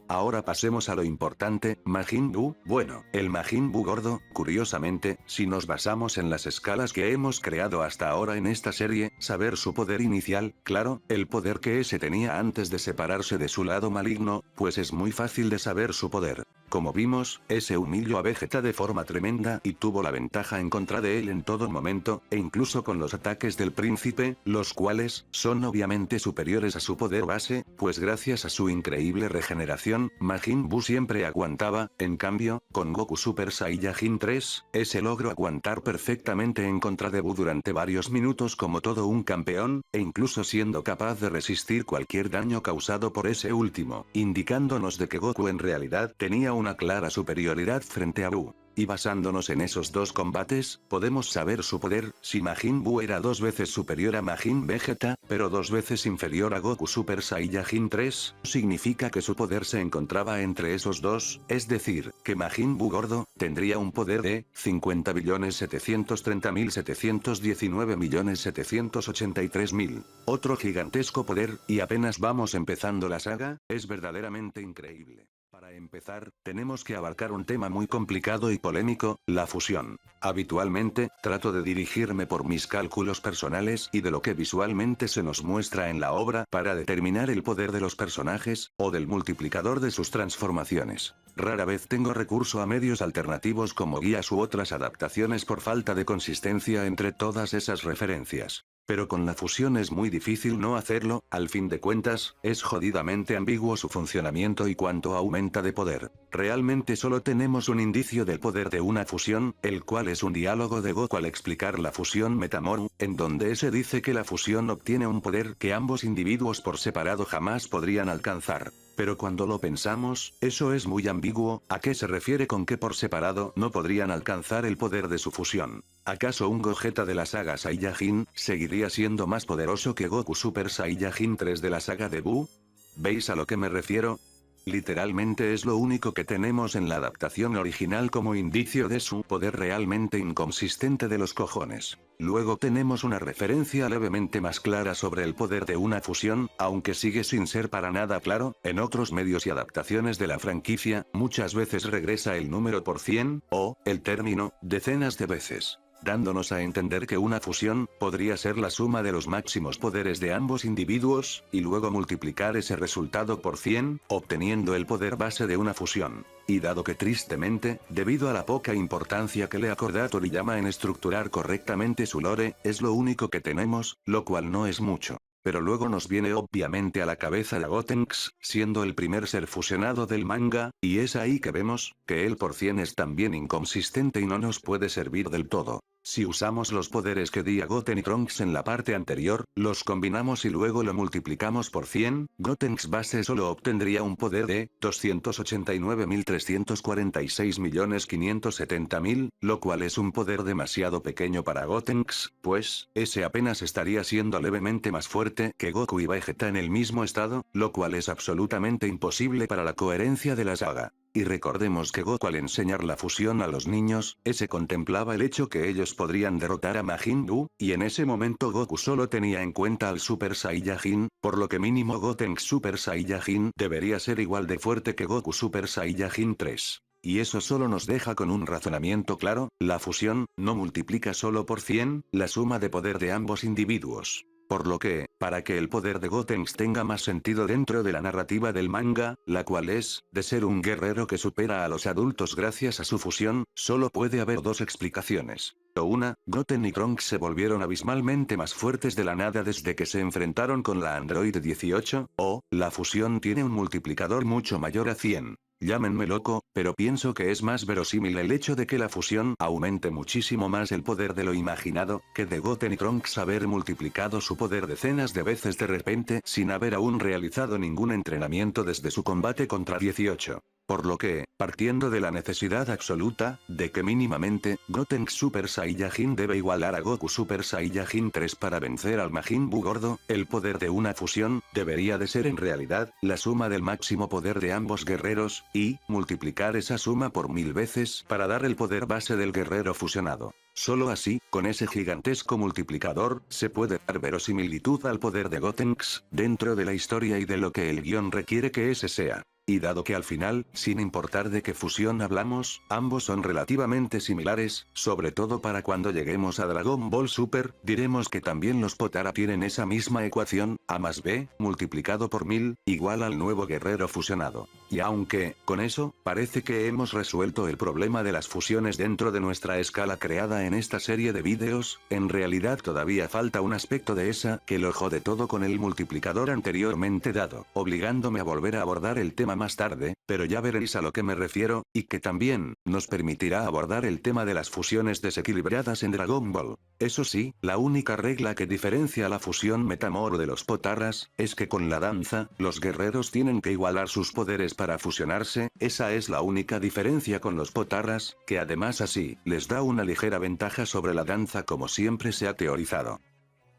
Ahora pasemos a lo importante, Majin Buu. Bueno, el Majin Buu gordo, curiosamente, si nos basamos en las escalas que hemos creado hasta ahora en esta serie, saber su poder inicial, claro, el poder que ese tenía antes de separarse de su lado maligno, pues es muy fácil de saber su poder. Como vimos, ese humilló a Vegeta de forma tremenda y tuvo la ventaja en contra de él en todo momento, e incluso con los ataques del príncipe, los cuales son obviamente superiores a su poder base, pues gracias a su increíble regeneración, Majin Buu siempre aguantaba. En cambio, con Goku Super Saiyajin 3, ese logró aguantar perfectamente en contra de Buu durante varios minutos como todo un campeón, e incluso siendo capaz de resistir cualquier daño causado por ese último, indicándonos de que Goku en realidad tenía una clara superioridad frente a Buu. y basándonos en esos dos combates, podemos saber su poder. Si Majin Buu era 2 veces superior a Majin Vegeta, pero 2 veces inferior a Goku Super Saiyajin 3, significa que su poder se encontraba entre esos dos, es decir, que Majin Buu gordo, tendría un poder de 50.730.719.783.000. Otro gigantesco poder, y apenas vamos empezando la saga, es verdaderamente increíble. Para empezar, tenemos que abarcar un tema muy complicado y polémico, la fusión. Habitualmente, trato de dirigirme por mis cálculos personales y de lo que visualmente se nos muestra en la obra para determinar el poder de los personajes, o del multiplicador de sus transformaciones. Rara vez tengo recurso a medios alternativos como guías u otras adaptaciones por falta de consistencia entre todas esas referencias. Pero con la fusión es muy difícil no hacerlo, al fin de cuentas, es jodidamente ambiguo su funcionamiento y cuánto aumenta de poder. Realmente solo tenemos un indicio del poder de una fusión, el cual es un diálogo de Goku al explicar la fusión Metamoru, en donde se dice que la fusión obtiene un poder que ambos individuos por separado jamás podrían alcanzar. Pero cuando lo pensamos, eso es muy ambiguo. ¿A qué se refiere con que por separado no podrían alcanzar el poder de su fusión? ¿Acaso un Gogeta de la saga Saiyajin seguiría siendo más poderoso que Goku Super Saiyajin 3 de la saga de Buu? ¿Veis a lo que me refiero? Literalmente es lo único que tenemos en la adaptación original como indicio de su poder realmente inconsistente de los cojones. Luego tenemos una referencia levemente más clara sobre el poder de una fusión, aunque sigue sin ser para nada claro. En otros medios y adaptaciones de la franquicia, muchas veces regresa el número por 100, o el término, decenas de veces, dándonos a entender que una fusión podría ser la suma de los máximos poderes de ambos individuos, y luego multiplicar ese resultado por 100, obteniendo el poder base de una fusión. Y dado que tristemente, debido a la poca importancia que le acorda Toriyama en estructurar correctamente su lore, es lo único que tenemos, lo cual no es mucho. Pero luego nos viene obviamente a la cabeza la Gotenks, siendo el primer ser fusionado del manga, y es ahí que vemos, que el por 100 es también inconsistente y no nos puede servir del todo. Si usamos los poderes que di a Goten y Trunks en la parte anterior, los combinamos y luego lo multiplicamos por 100, Gotenks base solo obtendría un poder de 289.346.570.000, lo cual es un poder demasiado pequeño para Gotenks, pues, ese apenas estaría siendo levemente más fuerte que Goku y Vegeta en el mismo estado, lo cual es absolutamente imposible para la coherencia de la saga. Y recordemos que Goku al enseñar la fusión a los niños, ese contemplaba el hecho que ellos podrían derrotar a Majin Buu, y en ese momento Goku solo tenía en cuenta al Super Saiyajin, por lo que mínimo Gotenks Super Saiyajin debería ser igual de fuerte que Goku Super Saiyajin 3. Y eso solo nos deja con un razonamiento claro, la fusión no multiplica solo por 100 la suma de poder de ambos individuos. Por lo que, para que el poder de Gotenks tenga más sentido dentro de la narrativa del manga, la cual es, de ser un guerrero que supera a los adultos gracias a su fusión, solo puede haber dos explicaciones. O una, Goten y Trunks se volvieron abismalmente más fuertes de la nada desde que se enfrentaron con la Android 18, o, la fusión tiene un multiplicador mucho mayor a 100. Llámenme loco, pero pienso que es más verosímil el hecho de que la fusión aumente muchísimo más el poder de lo imaginado, que de Goten y Trunks haber multiplicado su poder decenas de veces de repente sin haber aún realizado ningún entrenamiento desde su combate contra 18. Por lo que, partiendo de la necesidad absoluta, de que mínimamente, Gotenks Super Saiyajin debe igualar a Goku Super Saiyajin 3 para vencer al Majin Buu gordo, el poder de una fusión, debería de ser en realidad, la suma del máximo poder de ambos guerreros, y, multiplicar esa suma por 1000 veces para dar el poder base del guerrero fusionado. Solo así, con ese gigantesco multiplicador, se puede dar verosimilitud al poder de Gotenks, dentro de la historia y de lo que el guión requiere que ese sea. Y dado que al final, sin importar de qué fusión hablamos, ambos son relativamente similares, sobre todo para cuando lleguemos a Dragon Ball Super, diremos que también los Potara tienen esa misma ecuación, A más B, multiplicado por 1000, igual al nuevo guerrero fusionado. Y aunque, con eso, parece que hemos resuelto el problema de las fusiones dentro de nuestra escala creada en esta serie de vídeos, en realidad todavía falta un aspecto de esa que lo jode todo con el multiplicador anteriormente dado, obligándome a volver a abordar el tema más tarde, pero ya veréis a lo que me refiero, y que también nos permitirá abordar el tema de las fusiones desequilibradas en Dragon Ball. Eso sí, la única regla que diferencia la fusión Metamor de los Potarras, es que con la danza, los guerreros tienen que igualar sus poderes para fusionarse, esa es la única diferencia con los Potarras, que además así, les da una ligera ventaja sobre la danza como siempre se ha teorizado.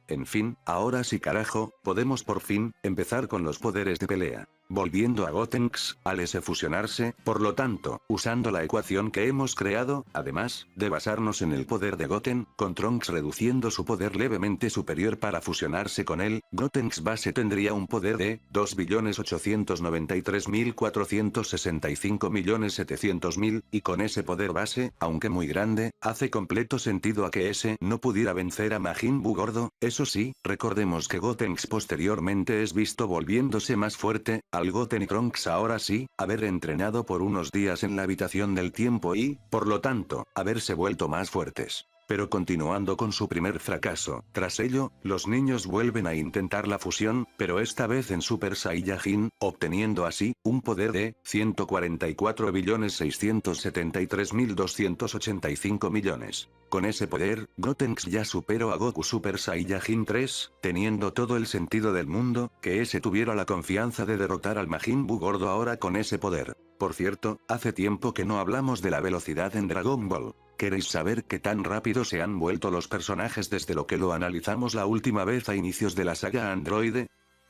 En fin, ahora sí carajo, podemos por fin, empezar con los poderes de pelea. Volviendo a Gotenks, al ese fusionarse, por lo tanto, usando la ecuación que hemos creado, además, de basarnos en el poder de Goten, con Trunks reduciendo su poder levemente superior para fusionarse con él, Gotenks base tendría un poder de 2.893.465.700.000, y con ese poder base, aunque muy grande, hace completo sentido a que ese no pudiera vencer a Majin Buu gordo. Eso sí, recordemos que Gotenks posteriormente es visto volviéndose más fuerte, al Goten y Trunks ahora sí, haber entrenado por unos días en la habitación del tiempo y, por lo tanto, haberse vuelto más fuertes. Pero continuando con su primer fracaso, tras ello, los niños vuelven a intentar la fusión, pero esta vez en Super Saiyajin, obteniendo así, un poder de 144.673.285 millones. Con ese poder, Gotenks ya superó a Goku Super Saiyajin 3, teniendo todo el sentido del mundo, que ese tuviera la confianza de derrotar al Majin Buu gordo ahora con ese poder. Por cierto, hace tiempo que no hablamos de la velocidad en Dragon Ball. ¿Queréis saber qué tan rápido se han vuelto los personajes desde lo que lo analizamos la última vez a inicios de la saga Android?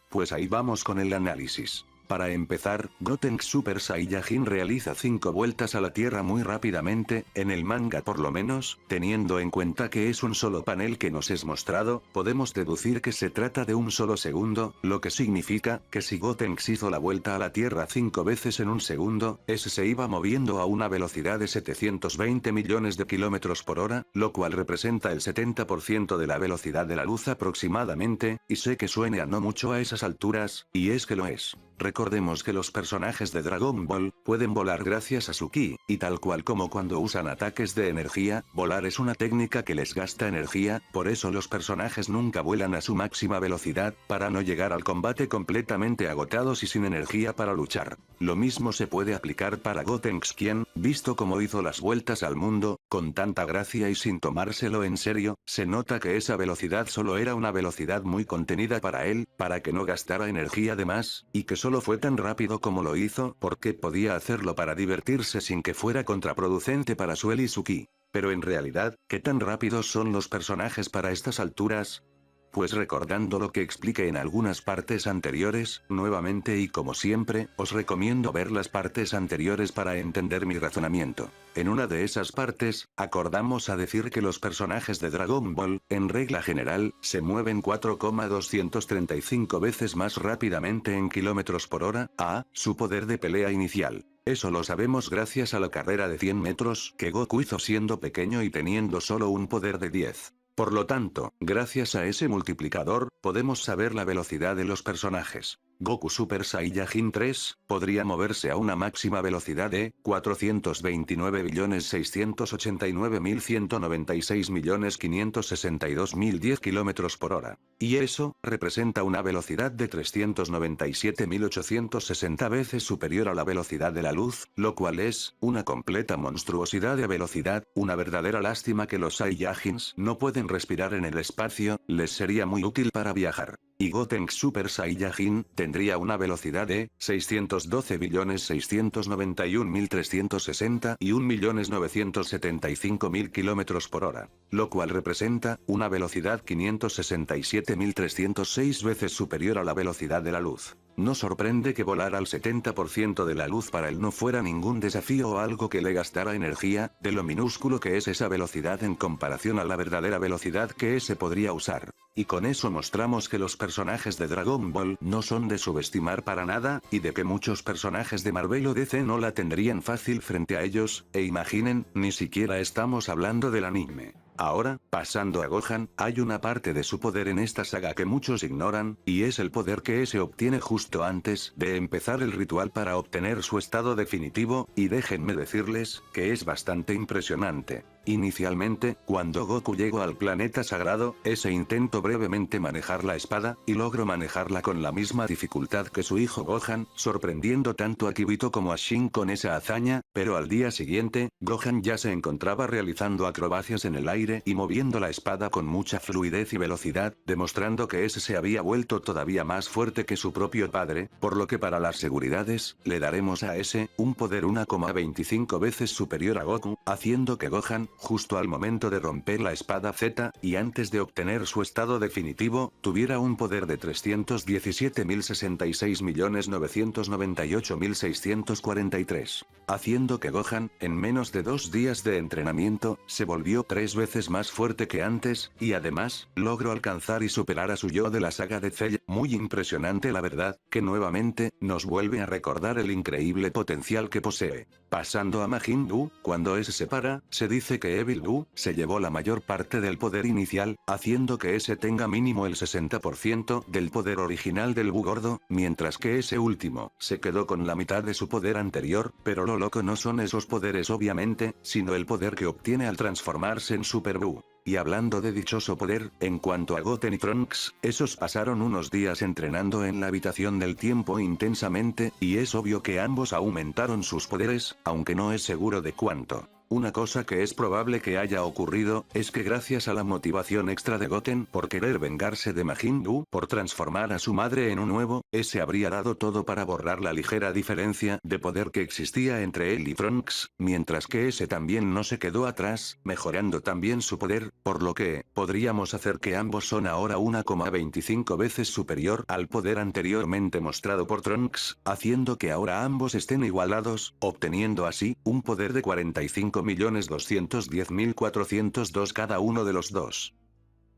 Pues ahí vamos con el análisis. Para empezar, Gotenks Super Saiyajin realiza 5 vueltas a la Tierra muy rápidamente, en el manga por lo menos, teniendo en cuenta que es un solo panel que nos es mostrado, podemos deducir que se trata de un solo segundo, lo que significa, que si Gotenks hizo la vuelta a la Tierra 5 veces en un segundo, ese se iba moviendo a una velocidad de 720 millones de kilómetros por hora, lo cual representa el 70% de la velocidad de la luz aproximadamente, y sé que suene a no mucho a esas alturas, y es que lo es. Recordemos que los personajes de Dragon Ball pueden volar gracias a su ki, y tal cual como cuando usan ataques de energía, volar es una técnica que les gasta energía, por eso los personajes nunca vuelan a su máxima velocidad, para no llegar al combate completamente agotados y sin energía para luchar. Lo mismo se puede aplicar para Gotenks quien, visto como hizo las vueltas al mundo, con tanta gracia y sin tomárselo en serio, se nota que esa velocidad solo era una velocidad muy contenida para él, para que no gastara energía de más, y que solo fue tan rápido como lo hizo porque podía hacerlo para divertirse sin que fuera contraproducente para su y su ki. Pero en realidad, ¿qué tan rápidos son los personajes para estas alturas? Pues recordando lo que expliqué en algunas partes anteriores, nuevamente y como siempre, os recomiendo ver las partes anteriores para entender mi razonamiento. En una de esas partes, acordamos a decir que los personajes de Dragon Ball, en regla general, se mueven 4,235 veces más rápidamente en kilómetros por hora, a su poder de pelea inicial. Eso lo sabemos gracias a la carrera de 100 metros que Goku hizo siendo pequeño y teniendo solo un poder de 10. Por lo tanto, gracias a ese multiplicador, podemos saber la velocidad de los personajes. Goku Super Saiyajin 3, podría moverse a una máxima velocidad de 429.689.196.562.010 km por hora. Y eso, representa una velocidad de 397.860 veces superior a la velocidad de la luz, lo cual es, una completa monstruosidad de velocidad, una verdadera lástima que los Saiyajins no pueden respirar en el espacio, les sería muy útil para viajar. Y Gotenks Super Saiyajin tendría una velocidad de 612.691.360 y 1.975.000 km por hora, lo cual representa una velocidad 567.306 veces superior a la velocidad de la luz. No sorprende que volar al 70% de la luz para él no fuera ningún desafío o algo que le gastara energía, de lo minúsculo que es esa velocidad en comparación a la verdadera velocidad que ese podría usar. Y con eso mostramos que los personajes de Dragon Ball no son de subestimar para nada, y de que muchos personajes de Marvel o DC no la tendrían fácil frente a ellos, e imaginen, ni siquiera estamos hablando del anime. Ahora, pasando a Gohan, hay una parte de su poder en esta saga que muchos ignoran, y es el poder que ese obtiene justo antes de empezar el ritual para obtener su estado definitivo, y déjenme decirles, que es bastante impresionante. Inicialmente, cuando Goku llegó al planeta sagrado, ese intentó brevemente manejar la espada, y logró manejarla con la misma dificultad que su hijo Gohan, sorprendiendo tanto a Kibito como a Shin con esa hazaña, pero al día siguiente, Gohan ya se encontraba realizando acrobacias en el aire y moviendo la espada con mucha fluidez y velocidad, demostrando que ese se había vuelto todavía más fuerte que su propio padre, por lo que para las seguridades, le daremos a ese, un poder 1,25 veces superior a Goku, haciendo que Gohan, justo al momento de romper la espada Z, y antes de obtener su estado definitivo, tuviera un poder de 317.066.998.643. Haciendo que Gohan, en menos de 2 días de entrenamiento, se volvió 3 veces más fuerte que antes, y además, logró alcanzar y superar a su yo de la saga de Cell. Muy impresionante la verdad, que nuevamente, nos vuelve a recordar el increíble potencial que posee. Pasando a Majin Buu, cuando ese se para, se dice que Evil Buu se llevó la mayor parte del poder inicial, haciendo que ese tenga mínimo el 60% del poder original del Buu gordo, mientras que ese último se quedó con la mitad de su poder anterior, pero lo loco no son esos poderes obviamente, sino el poder que obtiene al transformarse en Super Buu. Y hablando de dichoso poder, en cuanto a Goten y Trunks, esos pasaron unos días entrenando en la habitación del tiempo intensamente, y es obvio que ambos aumentaron sus poderes, aunque no es seguro de cuánto. Una cosa que es probable que haya ocurrido, es que gracias a la motivación extra de Goten por querer vengarse de Majin Buu por transformar a su madre en un huevo, ese habría dado todo para borrar la ligera diferencia de poder que existía entre él y Trunks, mientras que ese también no se quedó atrás, mejorando también su poder, por lo que, podríamos hacer que ambos son ahora 1,25 veces superior al poder anteriormente mostrado por Trunks, haciendo que ahora ambos estén igualados, obteniendo así, un poder de 45.210.402 cada uno de los dos.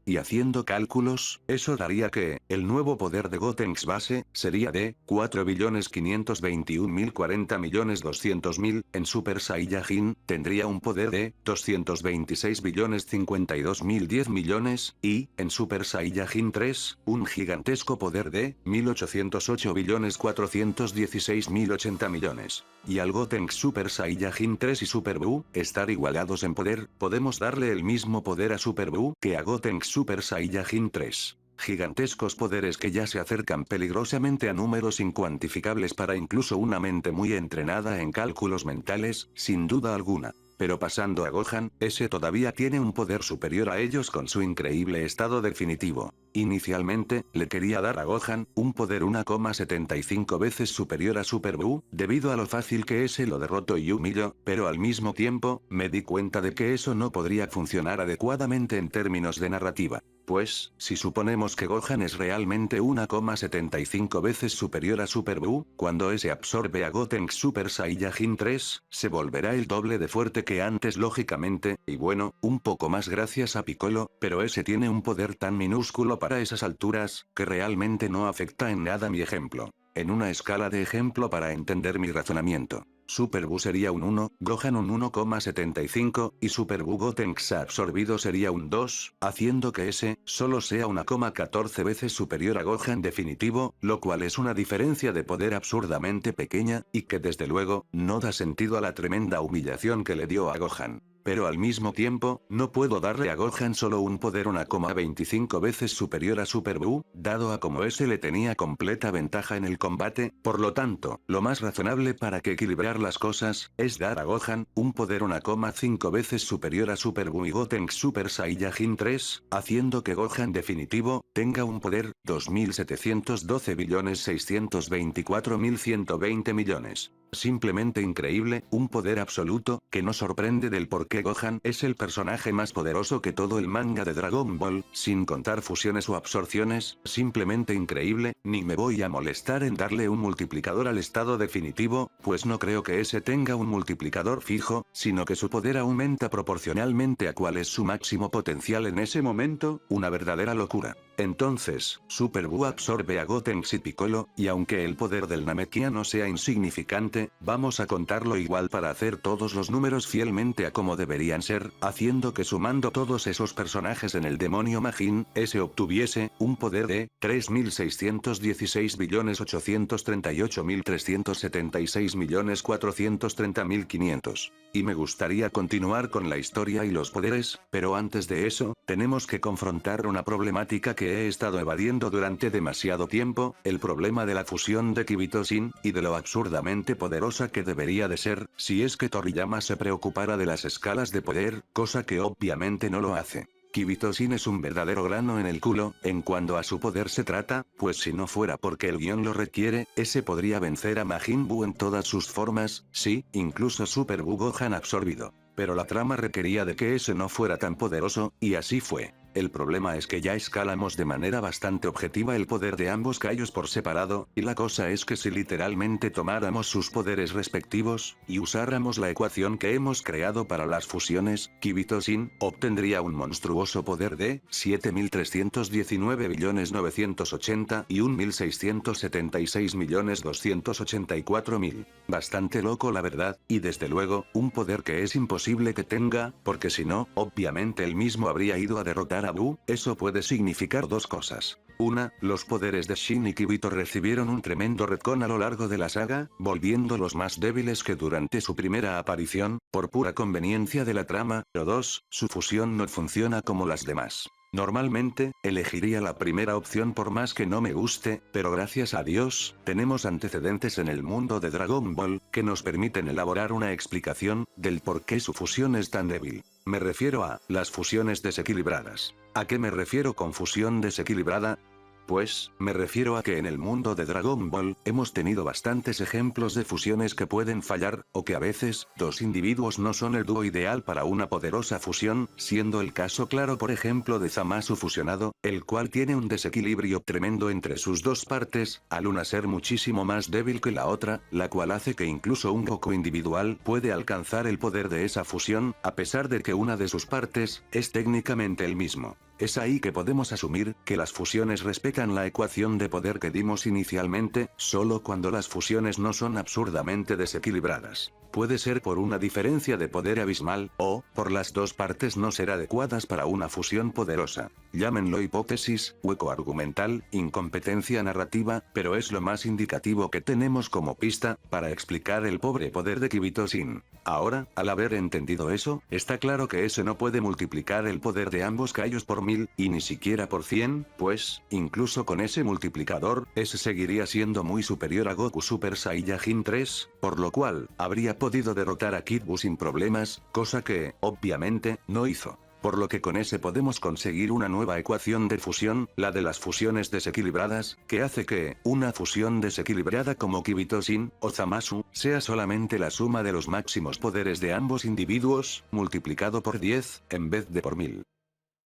Y haciendo cálculos, eso daría que, el nuevo poder de Gotenks base, sería de 4.521.040.200.000, en Super Saiyajin, tendría un poder de 226.052.010 millones, y, en Super Saiyajin 3, un gigantesco poder de 1.808.416.080 millones. Y al Gotenks Super Saiyajin 3 y Super Buu, estar igualados en poder, podemos darle el mismo poder a Super Buu que a Gotenks Super Saiyajin 3. Gigantescos poderes que ya se acercan peligrosamente a números incuantificables para incluso una mente muy entrenada en cálculos mentales, sin duda alguna. Pero pasando a Gohan, ese todavía tiene un poder superior a ellos con su increíble estado definitivo. Inicialmente, le quería dar a Gohan un poder 1,75 veces superior a Super Buu, debido a lo fácil que ese lo derroto y humillo, pero al mismo tiempo, me di cuenta de que eso no podría funcionar adecuadamente en términos de narrativa. Pues, si suponemos que Gohan es realmente 1,75 veces superior a Super Buu, cuando ese absorbe a Gotenks Super Saiyajin 3, se volverá el doble de fuerte que antes lógicamente, y bueno, un poco más gracias a Piccolo, pero ese tiene un poder tan minúsculo para esas alturas, que realmente no afecta en nada mi ejemplo. En una escala de ejemplo para entender mi razonamiento. Super Buu sería un 1, Gohan un 1,75, y Super Buu Gotenks absorbido sería un 2, haciendo que ese, solo sea 1,14 veces superior a Gohan definitivo, lo cual es una diferencia de poder absurdamente pequeña, y que desde luego, no da sentido a la tremenda humillación que le dio a Gohan. Pero al mismo tiempo, no puedo darle a Gohan solo un poder 1,25 veces superior a Super Buu, dado a como ese le tenía completa ventaja en el combate, por lo tanto, lo más razonable para que equilibrar las cosas, es dar a Gohan un poder 1,5 veces superior a Super Buu y Gotenks Super Saiyajin 3, haciendo que Gohan definitivo, tenga un poder, 2.712.624.120 millones. Simplemente increíble, un poder absoluto, que nos sorprende del por qué Gohan es el personaje más poderoso que todo el manga de Dragon Ball, sin contar fusiones o absorciones, simplemente increíble, ni me voy a molestar en darle un multiplicador al estado definitivo, pues no creo que ese tenga un multiplicador fijo, sino que su poder aumenta proporcionalmente a cuál es su máximo potencial en ese momento, una verdadera locura. Entonces, Super Buu absorbe a Gotenks y Piccolo, y aunque el poder del Namekiano sea insignificante, vamos a contarlo igual para hacer todos los números fielmente a como deberían ser, haciendo que sumando todos esos personajes en el demonio Majin, ese obtuviese un poder de 3.616.838.376.430.500. Y me gustaría continuar con la historia y los poderes, pero antes de eso, tenemos que confrontar una problemática que he estado evadiendo durante demasiado tiempo, el problema de la fusión de Kibito-shin, y de lo absurdamente poderosa que debería de ser, si es que Toriyama se preocupara de las escalas de poder, cosa que obviamente no lo hace. Kibito-shin es un verdadero grano en el culo, en cuanto a su poder se trata, pues si no fuera porque el guión lo requiere, ese podría vencer a Majin Buu en todas sus formas, sí, incluso Super Buu Gohan absorbido. Pero la trama requería de que ese no fuera tan poderoso, y así fue. El problema es que ya escalamos de manera bastante objetiva el poder de ambos Kaijus por separado, y la cosa es que si literalmente tomáramos sus poderes respectivos, y usáramos la ecuación que hemos creado para las fusiones, Kibito-shin obtendría un monstruoso poder de 7.319.980 y 1.676.284.000. Bastante loco la verdad, y desde luego, un poder que es imposible que tenga, porque si no, obviamente él mismo habría ido a derrotar a Buu. Eso puede significar dos cosas. Una, los poderes de Shin y Kibito recibieron un tremendo retcon a lo largo de la saga, volviéndolos más débiles que durante su primera aparición, por pura conveniencia de la trama, o dos, su fusión no funciona como las demás. Normalmente, elegiría la primera opción por más que no me guste, pero gracias a Dios, tenemos antecedentes en el mundo de Dragon Ball, que nos permiten elaborar una explicación, del por qué su fusión es tan débil. Me refiero a, las fusiones desequilibradas. ¿A qué me refiero con fusión desequilibrada? Pues, me refiero a que en el mundo de Dragon Ball, hemos tenido bastantes ejemplos de fusiones que pueden fallar, o que a veces, dos individuos no son el dúo ideal para una poderosa fusión, siendo el caso claro por ejemplo de Zamasu fusionado, el cual tiene un desequilibrio tremendo entre sus dos partes, al una ser muchísimo más débil que la otra, la cual hace que incluso un Goku individual puede alcanzar el poder de esa fusión, a pesar de que una de sus partes, es técnicamente el mismo. Es ahí que podemos asumir, que las fusiones respetan la ecuación de poder que dimos inicialmente, solo cuando las fusiones no son absurdamente desequilibradas. Puede ser por una diferencia de poder abismal, o, por las dos partes no ser adecuadas para una fusión poderosa. Llámenlo hipótesis, hueco argumental, incompetencia narrativa, pero es lo más indicativo que tenemos como pista, para explicar el pobre poder de Kibito-shin. Ahora, al haber entendido eso, está claro que ese no puede multiplicar el poder de ambos Kaijus por 1000, y ni siquiera por 100, pues, incluso con ese multiplicador, ese seguiría siendo muy superior a Goku Super Saiyajin 3, por lo cual, habría podido derrotar a Kid Buu sin problemas, cosa que, obviamente, no hizo. Por lo que con ese podemos conseguir una nueva ecuación de fusión, la de las fusiones desequilibradas, que hace que, una fusión desequilibrada como Kibito-shin, o Zamasu, sea solamente la suma de los máximos poderes de ambos individuos, multiplicado por 10, en vez de por 1000.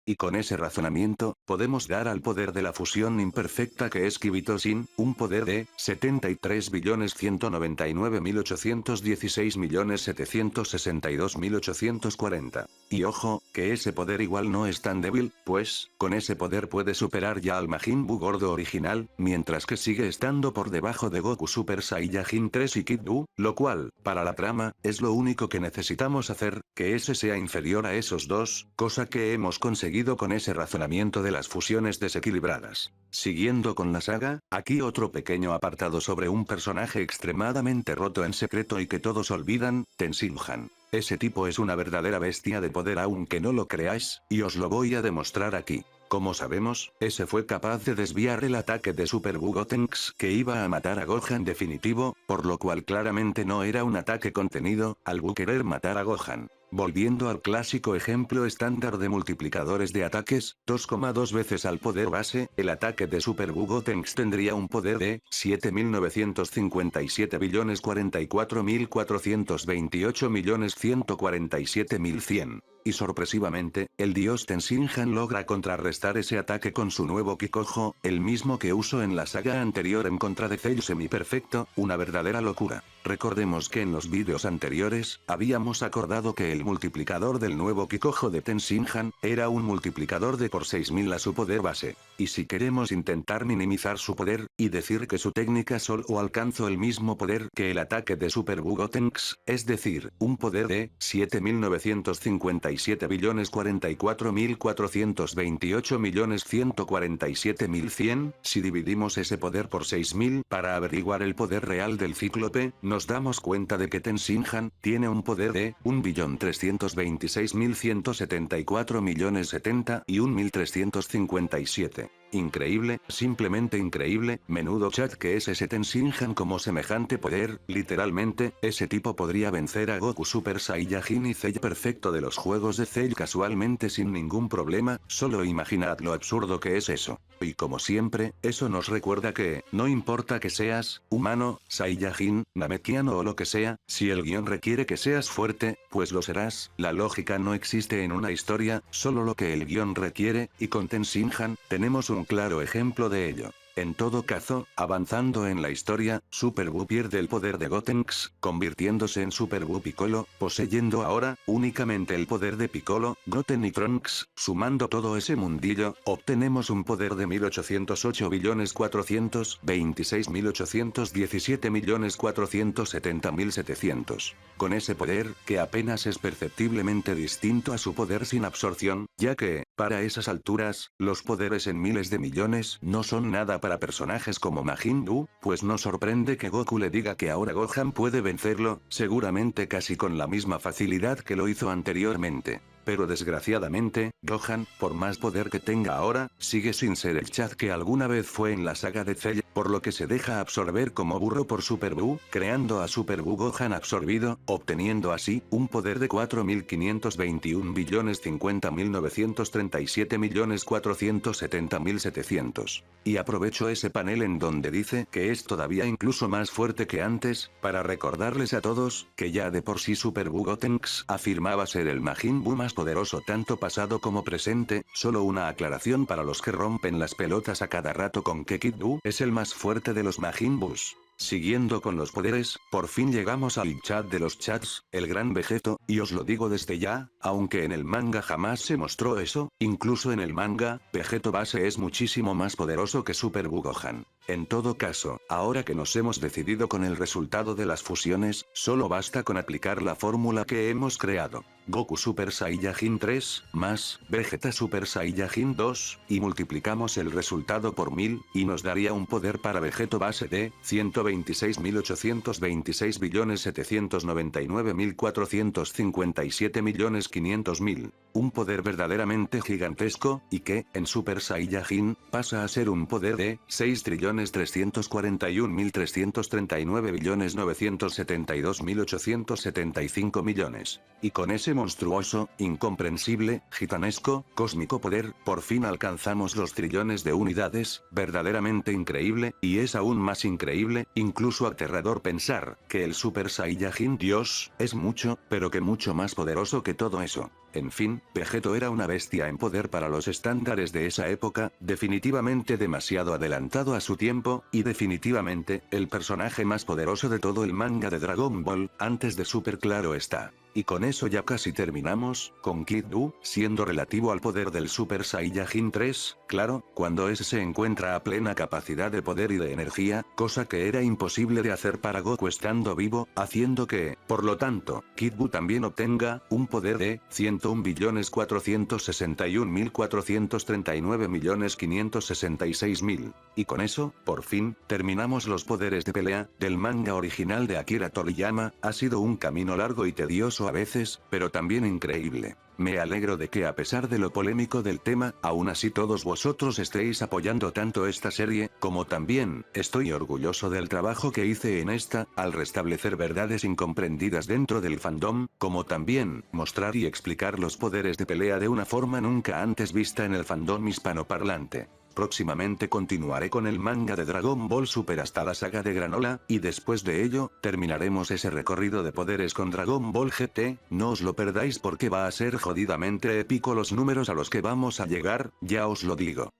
Y con ese razonamiento, podemos dar al poder de la fusión imperfecta que es Kibito-shin, un poder de 73.199.816.762.840. Y ojo, que ese poder igual no es tan débil, pues, con ese poder puede superar ya al Majin Buu gordo original, mientras que sigue estando por debajo de Goku Super Saiyajin 3 y Kid Buu, lo cual, para la trama, es lo único que necesitamos hacer, que ese sea inferior a esos dos, cosa que hemos conseguido con ese razonamiento de las fusiones desequilibradas. Siguiendo con la saga, aquí otro pequeño apartado sobre un personaje extremadamente roto en secreto y que todos olvidan, Tenshinhan. Ese tipo es una verdadera bestia de poder aunque no lo creáis, y os lo voy a demostrar aquí. Como sabemos, ese fue capaz de desviar el ataque de Super Buu Gotenks que iba a matar a Gohan definitivo, por lo cual claramente no era un ataque contenido, al Buu querer matar a Gohan. Volviendo al clásico ejemplo estándar de multiplicadores de ataques, 2,2 veces al poder base, el ataque de Super Buu Gotenks tendría un poder de 7.957.044.428.147.100. y sorpresivamente, el dios Tenshinhan logra contrarrestar ese ataque con su nuevo Kikojo, el mismo que usó en la saga anterior en contra de Cell semiperfecto, una verdadera locura. Recordemos que en los vídeos anteriores, habíamos acordado que el multiplicador del nuevo Kikojo de Tenshinhan, era un multiplicador de por 6000 a su poder base. Y si queremos intentar minimizar su poder, y decir que su técnica solo alcanzó el mismo poder que el ataque de Super Bugotenks, es decir, un poder de 7.957.428.147.100, si dividimos ese poder por 6000 para averiguar el poder real del Cíclope, nos damos cuenta de que Tenshinhan tiene un poder de 1.326.174.070.1.357. Increíble, simplemente increíble, menudo chat que es ese Tenshinhan como semejante poder, literalmente, ese tipo podría vencer a Goku Super Saiyajin y Cell perfecto de los juegos de Cell casualmente sin ningún problema, solo imaginad lo absurdo que es eso. Y como siempre, eso nos recuerda que, no importa que seas, humano, Saiyajin, Namekiano o lo que sea, si el guión requiere que seas fuerte, pues lo serás, la lógica no existe en una historia, solo lo que el guión requiere, y con Tenshinhan, tenemos un claro ejemplo de ello. En todo caso, avanzando en la historia, Super Buu pierde el poder de Gotenks, convirtiéndose en Super Buu Piccolo, poseyendo ahora, únicamente el poder de Piccolo, Goten y Trunks, sumando todo ese mundillo, obtenemos un poder de 1808.426.817.470.700. Con ese poder, que apenas es perceptiblemente distinto a su poder sin absorción, ya que, para esas alturas, los poderes en miles de millones no son nada para personajes como Majin Buu, pues no sorprende que Goku le diga que ahora Gohan puede vencerlo, seguramente casi con la misma facilidad que lo hizo anteriormente. Pero desgraciadamente, Gohan, por más poder que tenga ahora, sigue sin ser el Chad que alguna vez fue en la saga de Cell, por lo que se deja absorber como burro por Super Buu, creando a Super Buu Gohan absorbido, obteniendo así, un poder de 4.521.050.937.470.700. Y aprovecho ese panel en donde dice que es todavía incluso más fuerte que antes, para recordarles a todos, que ya de por sí Super Buu Gotenks afirmaba ser el Majin Buu más poderoso tanto pasado como presente, solo una aclaración para los que rompen las pelotas a cada rato con que Kid Buu es el más fuerte de los Majin Buus. Siguiendo con los poderes, por fin llegamos al chat de los chats, el gran Vegeto, y os lo digo desde ya, aunque en el manga jamás se mostró eso, incluso en el manga, Vegeto base es muchísimo más poderoso que Super Buu Gohan. En todo caso, ahora que nos hemos decidido con el resultado de las fusiones, solo basta con aplicar la fórmula que hemos creado. Goku Super Saiyajin 3, más, Vegeta Super Saiyajin 2, y multiplicamos el resultado por 1000, y nos daría un poder para Vegeto base de 126.826.799.457.500.000. Un poder verdaderamente gigantesco, y que, en Super Saiyajin, pasa a ser un poder de 6.341.339.972.875 millones. Y con ese monstruoso, incomprensible, gitanesco, cósmico poder, por fin alcanzamos los trillones de unidades, verdaderamente increíble, y es aún más increíble, incluso aterrador pensar, que el Super Saiyajin Dios, es mucho, pero que mucho más poderoso que todo eso. En fin, Vegeto era una bestia en poder para los estándares de esa época, definitivamente demasiado adelantado a su tiempo, y definitivamente, el personaje más poderoso de todo el manga de Dragon Ball, antes de Super claro está. Y con eso ya casi terminamos, con Kid Buu, siendo relativo al poder del Super Saiyajin 3, claro, cuando ese se encuentra a plena capacidad de poder y de energía, cosa que era imposible de hacer para Goku estando vivo, haciendo que, por lo tanto, Kid Buu también obtenga, un poder de 101.461.439.566.000. Y con eso, por fin, terminamos los poderes de pelea, del manga original de Akira Toriyama, ha sido un camino largo y tedioso a veces, pero también increíble. Me alegro de que a pesar de lo polémico del tema, aún así todos vosotros estéis apoyando tanto esta serie, como también, estoy orgulloso del trabajo que hice en esta, al restablecer verdades incomprendidas dentro del fandom, como también, mostrar y explicar los poderes de pelea de una forma nunca antes vista en el fandom hispanoparlante. Próximamente continuaré con el manga de Dragon Ball Super hasta la saga de Granola, y después de ello, terminaremos ese recorrido de poderes con Dragon Ball GT, no os lo perdáis porque va a ser jodidamente épico los números a los que vamos a llegar, ya os lo digo.